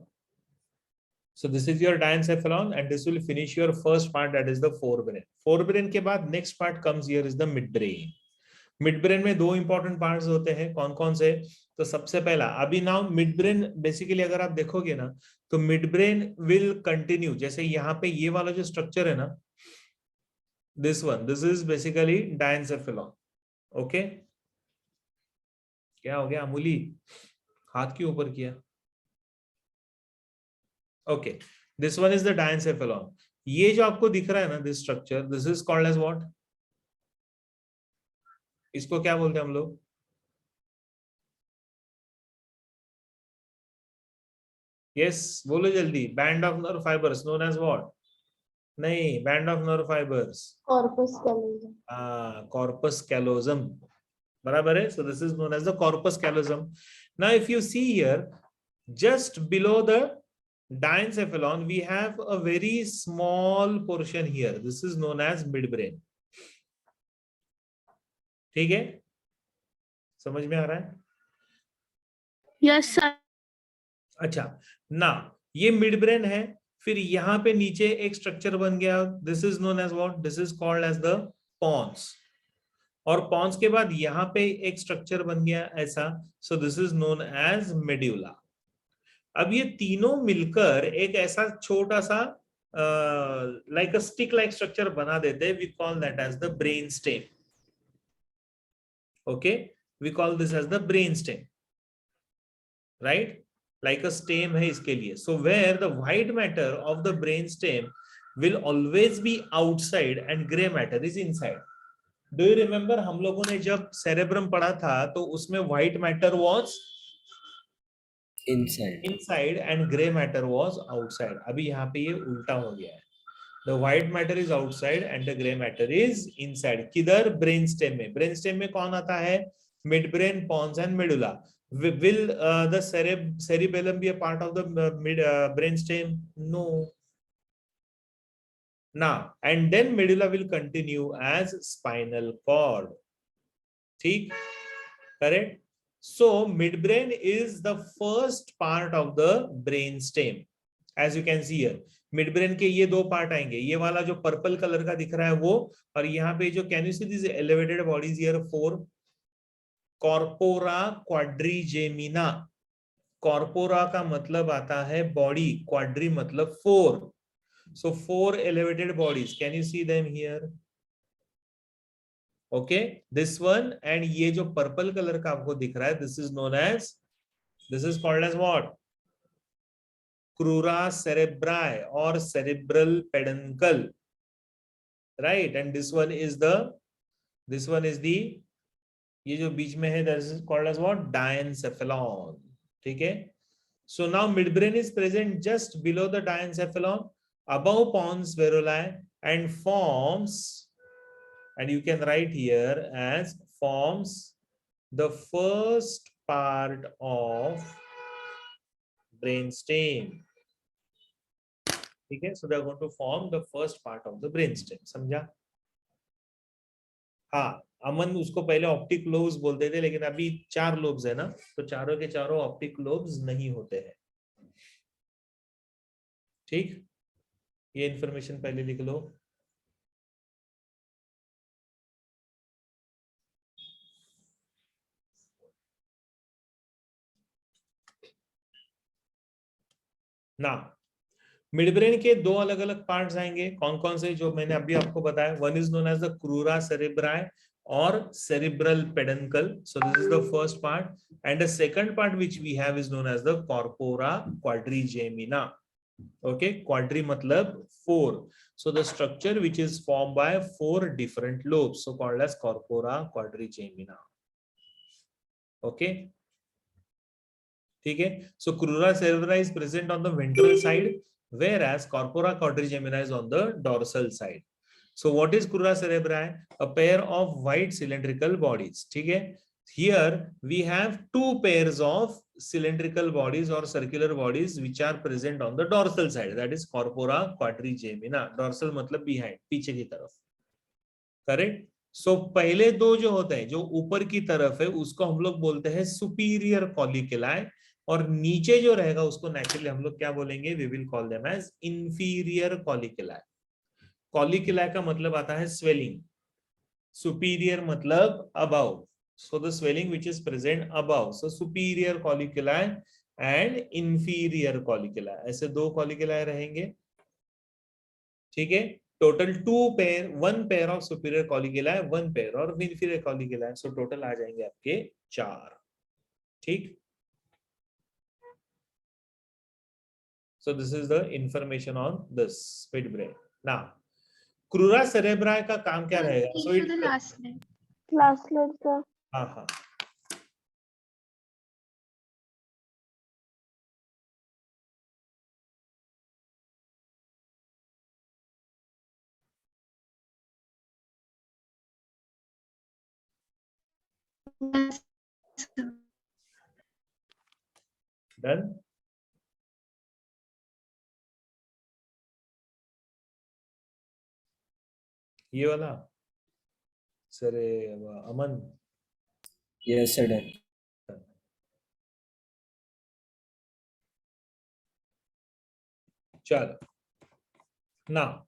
So this is your diencephalon and this will finish your first part, that is the forebrain. Forebrain के बाद next part comes here is the midbrain. Midbrain में दो important parts होते हैं, कौन कौन से? तो सबसे पहला अभी now midbrain basically अगर आप देखोगे ना तो midbrain will continue, जैसे यहाँ पे ये वाला जो structure है ना, this one, this is basically diencephalon. Okay? क्या हो गया अमूली? हाथ क्यों ऊपर किया? Okay, this one is the diencephalon. ये जो आपको दिख रहा है ना, this structure, this is called as what? इसको क्या बोलते हैं हम लोग? Yes, बोलो जल्दी. Band of nerve fibers known as what? नहीं, band of nerve fibers. Corpus callosum. Corpus callosum. बराबर है. So this is known as the corpus callosum. Now if you see here, just below the diencephalon we have a very small portion here. This is known as midbrain. ठीक है, समझ में आ रहा है? Yes, sir. अच्छा, ना ये midbrain है, फिर यहाँ पे नीचे एक स्ट्रक्चर बन गया. This is known as what? This is called as the pons. और pons के बाद यहाँ पे एक स्ट्रक्चर बन गया ऐसा. So this is known as medulla. अब ये तीनों मिलकर एक ऐसा छोटा सा like a stick like structure बना देते हैं. We call that as the brain stem. Okay, we call this as the brain stem, right? Like a stem है इसके लिए. So where the white matter of the brain stem will always be outside and grey matter is inside. Do you remember हम लोगों ने जब cerebrum पढ़ा था तो उसमें white matter was inside and gray matter was outside. अभी यहाँ पे ये उल्टा हो गया है. The white matter is outside and the gray matter is inside. किधर? ब्रेन स्टेम में. ब्रेन स्टेम में कौन आता है? midbrain, pons and medulla. Will the cerebellum be a part of the brain stem? No. Now and then medulla will continue as spinal cord. ठीक? Correct? So midbrain is the first part of the brain stem. As you can see here midbrain के ये दो part आएंगे, ये वाला जो purple colour का दिख रहा है वो, और यहाँ पे जो can you see this elevated bodies here 4 corpora quadrigemina. Corpora का मतलब आता है बॉडी, क्वाड्री मतलब 4, so 4 elevated bodies, can you see them here? Okay, this one, and ये जो पर्पल कलर का आपको दिख रहा है, this is known as, this is called as what? Crura cerebri or cerebral peduncle, right? And this one is the, ये जो बीच में है, that is called as what? Diencephalon. ठीक है? So now midbrain is present just below the diencephalon, above pons varoli, and forms, and you can write here as forms the first part of brainstem. Okay, so they are going to form the first part of the brainstem. समझा? हाँ, अमन उसको पहले optic lobes बोलते थे, लेकिन अभी 4 lobes है ना, तो चारों के चारों ऑप्टिक लोब्स नहीं होते हैं। ठीक, ये इंफॉर्मेशन पहले लिख लो। ना मिडब्रेन के 2 अलग अलग पार्ट्स आएंगे, कौन कौन से, जो मैंने अभी आपको बताया। One is known as the crura cerebri और cerebral peduncle, so this is the first part, and the second part which we have is known as the corpora quadrigemina. Okay, quadri matlab 4, so the structure which is formed by 4 different lobes, so called as corpora quadrigemina. Okay, ठीक है, so crura cerebri is present on the ventral side, whereas corpora quadrigemina is on the dorsal side. So what is crura cerebri? A pair of white cylindrical bodies. ठीक है, here we have 2 pairs of cylindrical bodies or circular bodies which are present on the dorsal side, that is corpora quadrigemina. Dorsal मतलब behind, पीछे की तरफ, correct. सो पहले 2 जो होते हैं, जो ऊपर की तरफ है, उसको हम लोग बोलते हैं सुपीरियर कॉलिकुलाई, और नीचे जो रहेगा उसको नेचुरली हम लोग क्या बोलेंगे, we will call them as inferior colliculi. Colliculi का मतलब आता है स्वेलिंग, सुपीरियर मतलब above, so the swelling which is present above, so superior colliculi and inferior colliculi, ऐसे 2 colliculi रहेंगे। ठीक है, total 2 pair, 1 pair of superior colliculi, 1 pair और inferior colliculi, so टोटल आ जाएंगे आपके 4। ठीक, so this is the information on this midbrain. Now crura cerebri का काम क्या रहेगा? Please So show it, the last line. Last slide, sir. हाँ हाँ, Yes, sir. डन। ये वाला सर अमन, Yes, sir. Done. चलो, now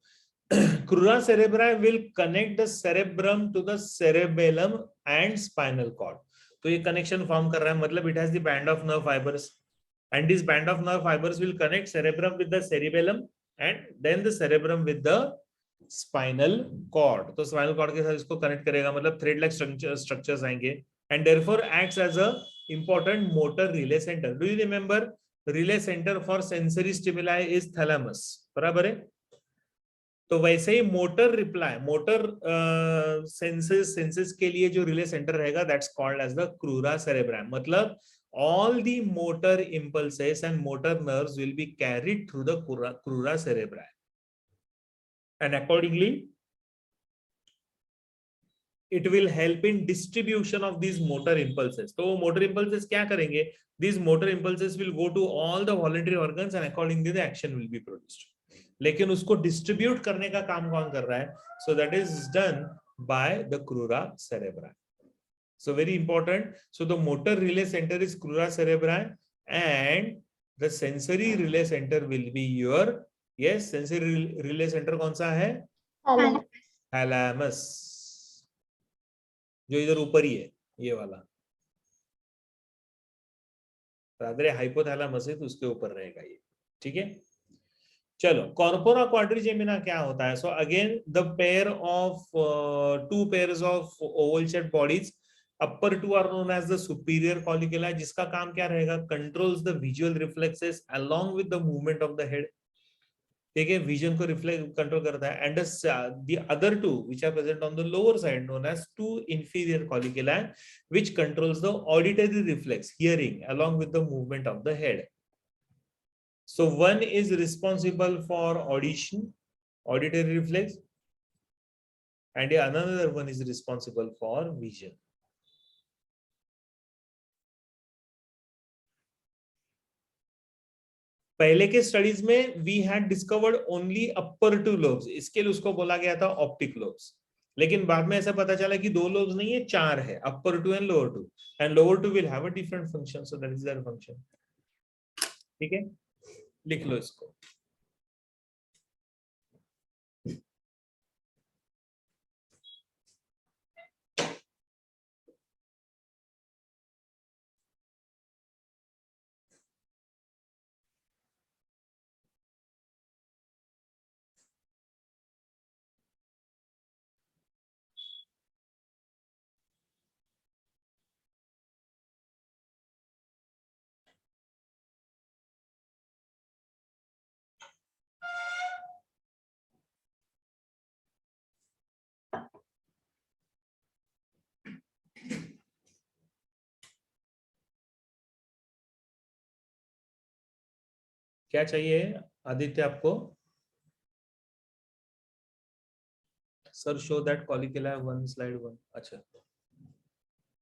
crura cerebri will connect the cerebrum to the cerebellum and spinal cord. तो ये कनेक्शन फॉर्म कर रहा है, मतलब it has the band of nerve fibers, and this band of nerve fibers will connect cerebrum with the cerebellum and then the cerebrum with the spinal cord. तो spinal cord के साथ इसको connect करेगा, मतलब थ्रेड लाइक स्ट्रक्चर्स आएंगे, and therefore acts as a important motor relay center. Do you remember relay center for sensory stimuli is thalamus, बराबर है? तो वैसे ही मोटर रिप्लाई, मोटर सेंसेस के लिए जो रिले सेंटर रहेगा, that's called as the crura cerebrum. मतलब all the motor impulses and motor nerves will be carried through the crura cerebri, and accordingly it will help in distribution of these motor impulses. तो motor impulses क्या करेंगे? These motor impulses will go to all the voluntary organs and accordingly the action will be produced. लेकिन उसको distribute करने का काम कौन कर रहा है? So that is done by the crura cerebri. So very important. So the motor relay center is crura cerebri, and the sensory relay center will be your, yes, sensory relay center कौन सा है? Thalamus. Thalamus, जो इधर ऊपर ही है, ये वाला। Rather hypothalamus है तो उसके ऊपर रहेगा ये, ठीक है। चलो, कॉर्पोरा क्वाड्रिजेमिना क्या होता है? So again the pair of two pairs of oval shaped bodies, upper two are known as the superior colliculi, जिसका काम क्या रहेगा? Controls the visual reflexes along with the movement of the head, ठीक है, vision को reflect control करता है। And the other two which are present on the lower side known as two inferior colliculi which controls the auditory reflex, hearing along with the movement of the head. So one is responsible for audition, auditory reflex, and another one is responsible for vision. पहले के studies में we had discovered only upper two lobes, इसके लिए उसको बोला गया था optic lobes, लेकिन बाद में ऐसा पता चला कि दो लोब्स नहीं है, चार है, upper two and lower two will have a different function, so that is their function, ठीक है, लिख लो इसको। क्या चाहिए आदित्य आपको? Sir show that colliculi 1 slide 1। अच्छा,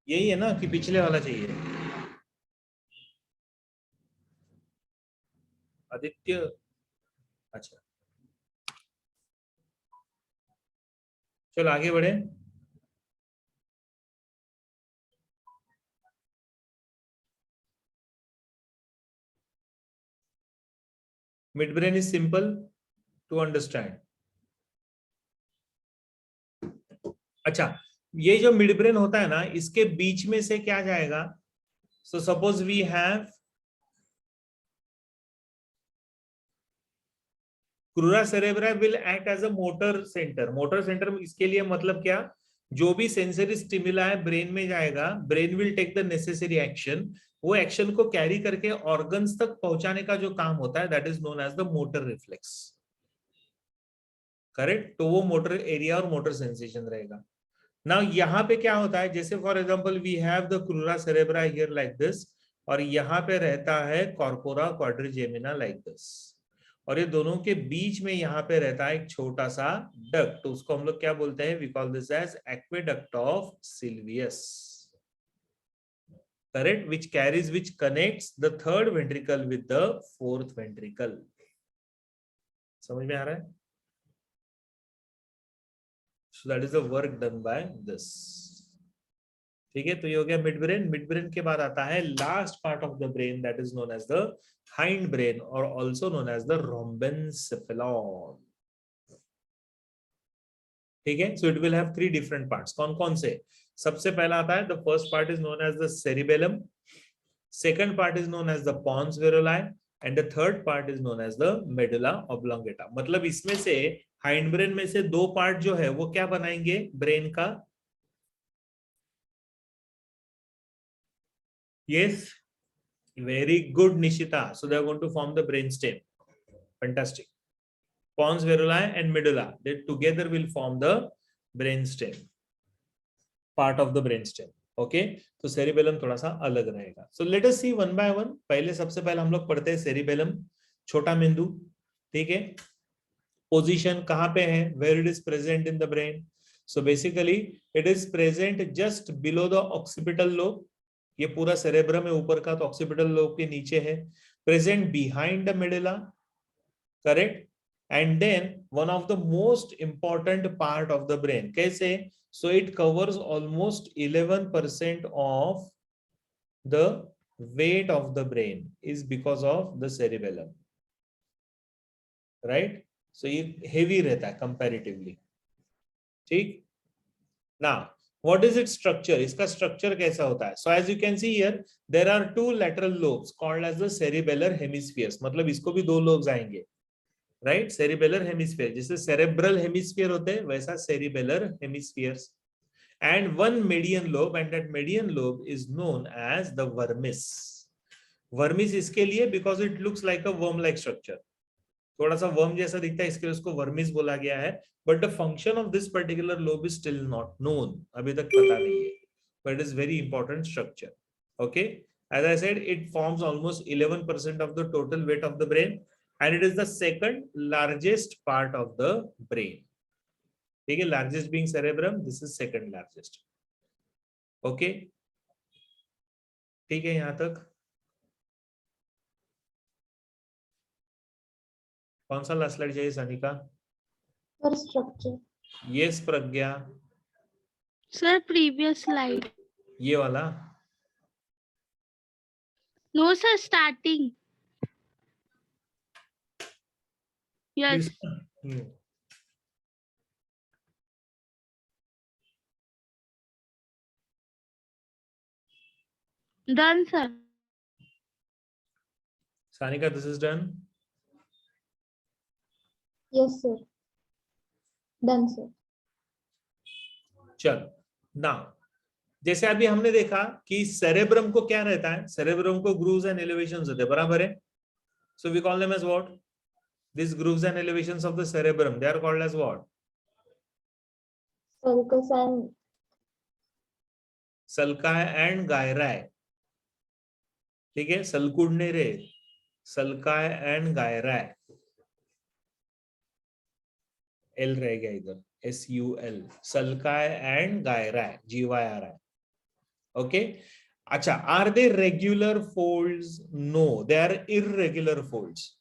यही है ना कि पिछले वाला चाहिए आदित्य? अच्छा, चलो आगे बढ़े। Midbrain is simple to understand. अच्छा, ये जो मिड ब्रेन होता है ना, इसके बीच में से क्या जाएगा? So suppose we have crura cerebri will act as a motor centre. Motor centre इसके लिए मतलब क्या? जो भी सेंसरी स्टिमुला है ब्रेन में जाएगा, brain will take the necessary action, वो एक्शन को कैरी करके ऑर्गन्स तक पहुंचाने का जो काम होता है that is known as the motor reflex, correct. तो वो मोटर एरिया और मोटर सेंसेशन रहेगा। नाउ यहाँ पे क्या होता है? जैसे for example we have the crura cerebri here like this, और यहाँ पे रहता है कॉर्पोरा क्वाड्रिजेमिना लाइक दिस, और ये दोनों के बीच में यहाँ पे रहता है एक छोटा सा डक्ट, तो उसको हम लोग क्या बोलते हैं? We call this as aqueduct of Sylvius, correct, which carries, which connects the third ventricle with the fourth ventricle. समझ में आ रहा है? So that is the work done by this. ठीक है, तो ये हो गया मिड ब्रेन। मिड ब्रेन के बाद आता है last part of the brain that is known as the hindbrain और also known as the rhombencephalon, ठीक है। So it will have 3 different parts. कौन कौन से? सबसे पहला आता है the first part is known as the cerebellum, second part is known as the pons varolii, and the third part is known as the medulla oblongata. मतलब इसमें से हाइंड ब्रेन में से 2 पार्ट जो है वो क्या बनाएंगे ब्रेन का? Yes, very good, Nishita. So they are going to form the brainstem. Fantastic. Pons veruli and medulla, they together will form the brainstem, part of the brainstem. Okay, तो cerebellum थोड़ा सा अलग रहेगा. So let us see one by one. पहले सबसे पहले हम लोग पढ़ते हैं cerebellum, छोटा मेंदु, ठीक है। Position कहाँ पे है? Where it is present in the brain? So basically it is present just below the occipital lobe. ये पूरा सेरेब्रम है ऊपर का, तो ऑक्सीपिटल लोब के नीचे है। Present behind the medulla, correct, and then one of the most important part of the brain. कैसे? So it covers almost 11% of the weight of the brain is because of the cerebellum, right? So ये heavy रहता है comparatively. ठीक? Now, what is its structure? इसका structure कैसा होता है? So as you can see here, there are two lateral lobes called as the cerebellar hemispheres. मतलब इसको भी दो lobes आएंगे, right? Cerebellar hemisphere. जैसे cerebral hemisphere होते हैं, वैसा cerebellar hemispheres. And one median lobe, and that median lobe is known as the vermis. Vermis इसके लिए because it looks like a worm-like structure. थोड़ा सा वर्म जैसा दिखता है, इसके लिए उसको वर्मिस बोला गया है. But the function of this particular lobe is still not known, अभी तक पता नहीं है, but it is very important structure. Okay, as I said, it forms almost 11% of the total weight of the brain and it is the second largest part of the brain. ठीक है, largest being cerebrum, this is second largest. Okay, ठीक है यहां तक. कौन सा last slide चाहिए Sanika? For structure. Yes Pragya, Sir, previous slide. ये वाला. No, sir, starting. Yes. Hmm. Done, sir. Sanika, this is done. Yes, sir. Done, sir. चलो, नाउ जैसे अभी हमने देखा कि सेरेब्रम को क्या रहता है, सेरेब्रम को ग्रूव्स एंड एलिवेशंस होते हैं, बराबर है. So we call them as what? This grooves and elevations of the cerebrum, they are called as what? Sulcus and sulci and gyri. ठीक है, सलकुड नहीं रे, सल्काय एंड गायराय. एल रह गया इधर, SUL, sulci and gyri, GYRI. Okay, अच्छा, are they regular folds? No, they are irregular folds,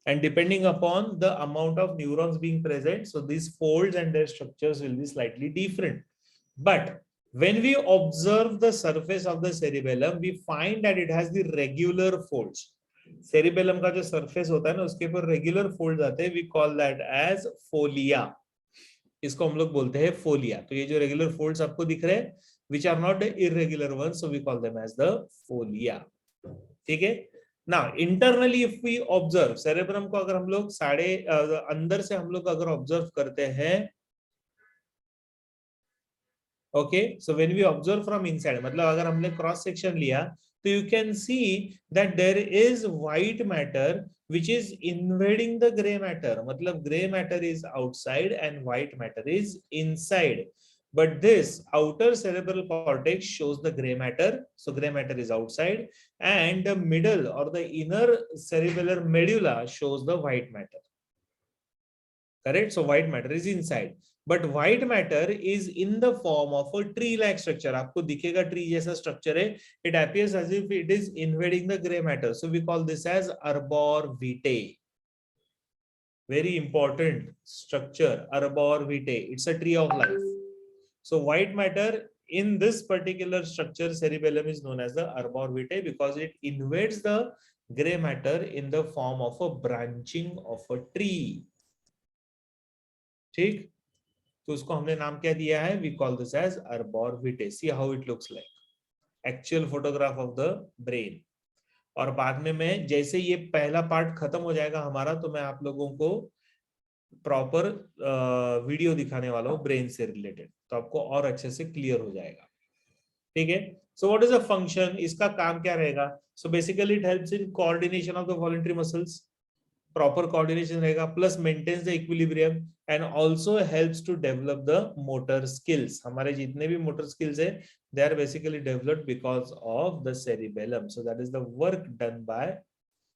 and depending upon the amount of neurons being present, so these folds and their structures will be slightly different. But when we observe the surface of the cerebellum, we find that it has the regular folds. Cerebellum का जो surface होता है ना, उसके ऊपर regular folds आते हैं, we call that as folia. इसको हम लोग बोलते हैं फोलिया. तो ये जो regular folds आपको दिख रहे हैं, which are not the irregular ones, so we call them as the folia. ठीक है. Now internally if we observe, cerebrum को अगर हम लोग अंदर से हम लोग अगर observe करते हैं, okay, so when we observe from inside, मतलब अगर हमने cross section लिया, so you can see that there is white matter which is invading the gray matter. मतलब gray matter is outside and white matter is inside. But this outer cerebral cortex shows the gray matter, so gray matter is outside, and the middle or the inner cerebellar medulla shows the white matter. Correct? So white matter is inside. But white matter is in the form of a tree-like structure. आपको दिखेगा tree जैसा structure है. It appears as if it is invading the gray matter. So we call this as arbor vitae. Very important structure, arbor vitae. It's a tree of life. So white matter in this particular structure, cerebellum, is known as the arbor vitae because it invades the gray matter in the form of a branching of a tree. ठीक, तो उसको हमने नाम क्या दिया है? We call this as arbor vitae. See how it looks like. Actual photograph of the brain. और बाद में मैं जैसे ये पहला पार्ट खत्म हो जाएगा हमारा, तो मैं आप लोगों को प्रॉपर वीडियो दिखाने वाला हूँ ब्रेन से रिलेटेड, तो आपको और अच्छे से क्लियर हो जाएगा. ठीक है. So what is a function? इसका काम क्या रहेगा? So basically it helps in coordination of the voluntary muscles. Proper coordination रहेगा, plus maintains the equilibrium and also helps to develop the motor skills. हमारे जितने भी मोटर स्किल्स है, they are basically developed because of the cerebellum. So that is the work done by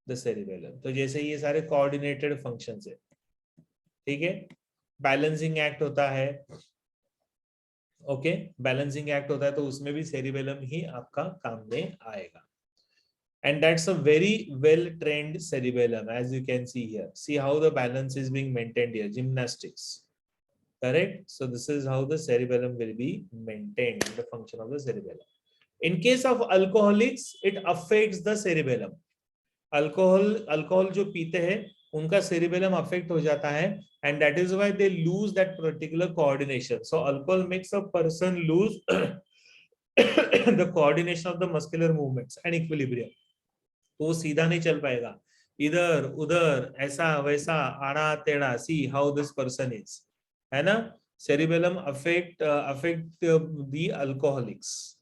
the cerebellum. तो जैसे ये सारे coordinated functions है. ठीक है. बैलेंसिंग एक्ट होता है. ओके, बैलेंसिंग एक्ट होता है, तो उसमें भी सेरिबेलम ही आपका काम में आएगा. And that's a very well trained cerebellum, as you can see here. See how the balance is being maintained here. Gymnastics. Correct? So this is how the cerebellum will be maintained, the function of the cerebellum. In case of alcoholics, it affects the cerebellum. Alcohol जो पीते हैं उनका cerebellum affect हो जाता है, and that is why they lose that particular coordination. So alcohol makes a person lose the coordination of the muscular movements and equilibrium. वो सीधा नहीं चल पाएगा, इधर उधर ऐसा वैसा आड़ा टेढ़ा. See how this person is, है ना? Cerebellum affect the alcoholics.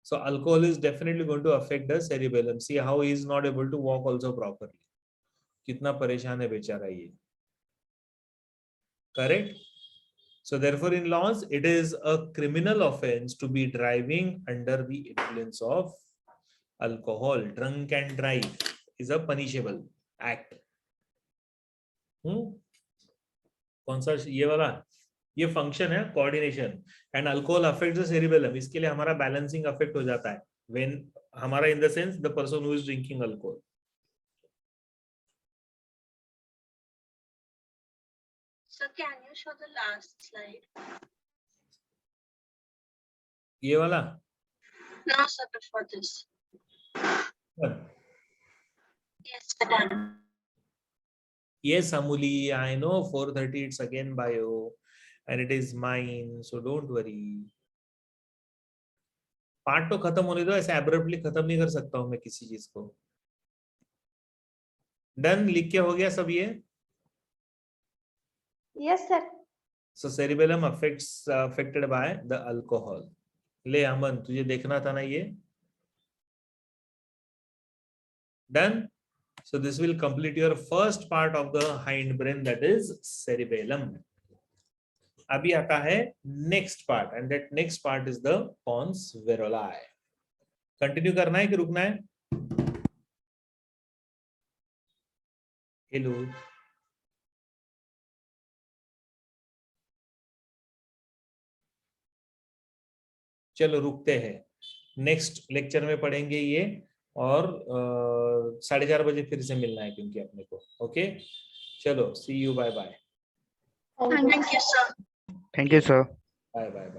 So alcohol is definitely going to affect the cerebellum. See how he is not able to walk also properly. कितना परेशान है बेचारा ये. Correct? So therefore in laws, it is a criminal offense to be driving under the influence of alcohol. Drunk and drive is a punishable act. कौन सा ये वाला? ये फंक्शन है coordination. And alcohol affects the cerebellum. इसके लिए हमारा balancing affect हो जाता है व्हेन हमारा in the sense the person who is drinking alcohol. So can you show the last slide? ये वाला No, sir, before this. Yes, sir, done. Yes, Amuli, I know 4:30 it's again bio and it is mine, so don't worry. Part तो खत्म होने दो, ऐसे abruptly खत्म नहीं कर सकता हूं मैं किसी चीज को. डन, लिख के हो गया सब ये? Yes, sir. So cerebellum affected by the alcohol. ले अमन, तुझे देखना था ना ये. Done. So this will complete your first part of the hindbrain, that is cerebellum. अभी आता है next part, and that next part is the pons viruli. Continue करना है कि रुकना है? Hello. चलो रुकते हैं, नेक्स्ट लेक्चर में पढ़ेंगे ये, और 4:30 बजे फिर से मिलना है क्योंकि अपने को. ओके, चलो, see you, bye bye. Thank you. Thank you, sir. Thank you, sir. Bye bye bye.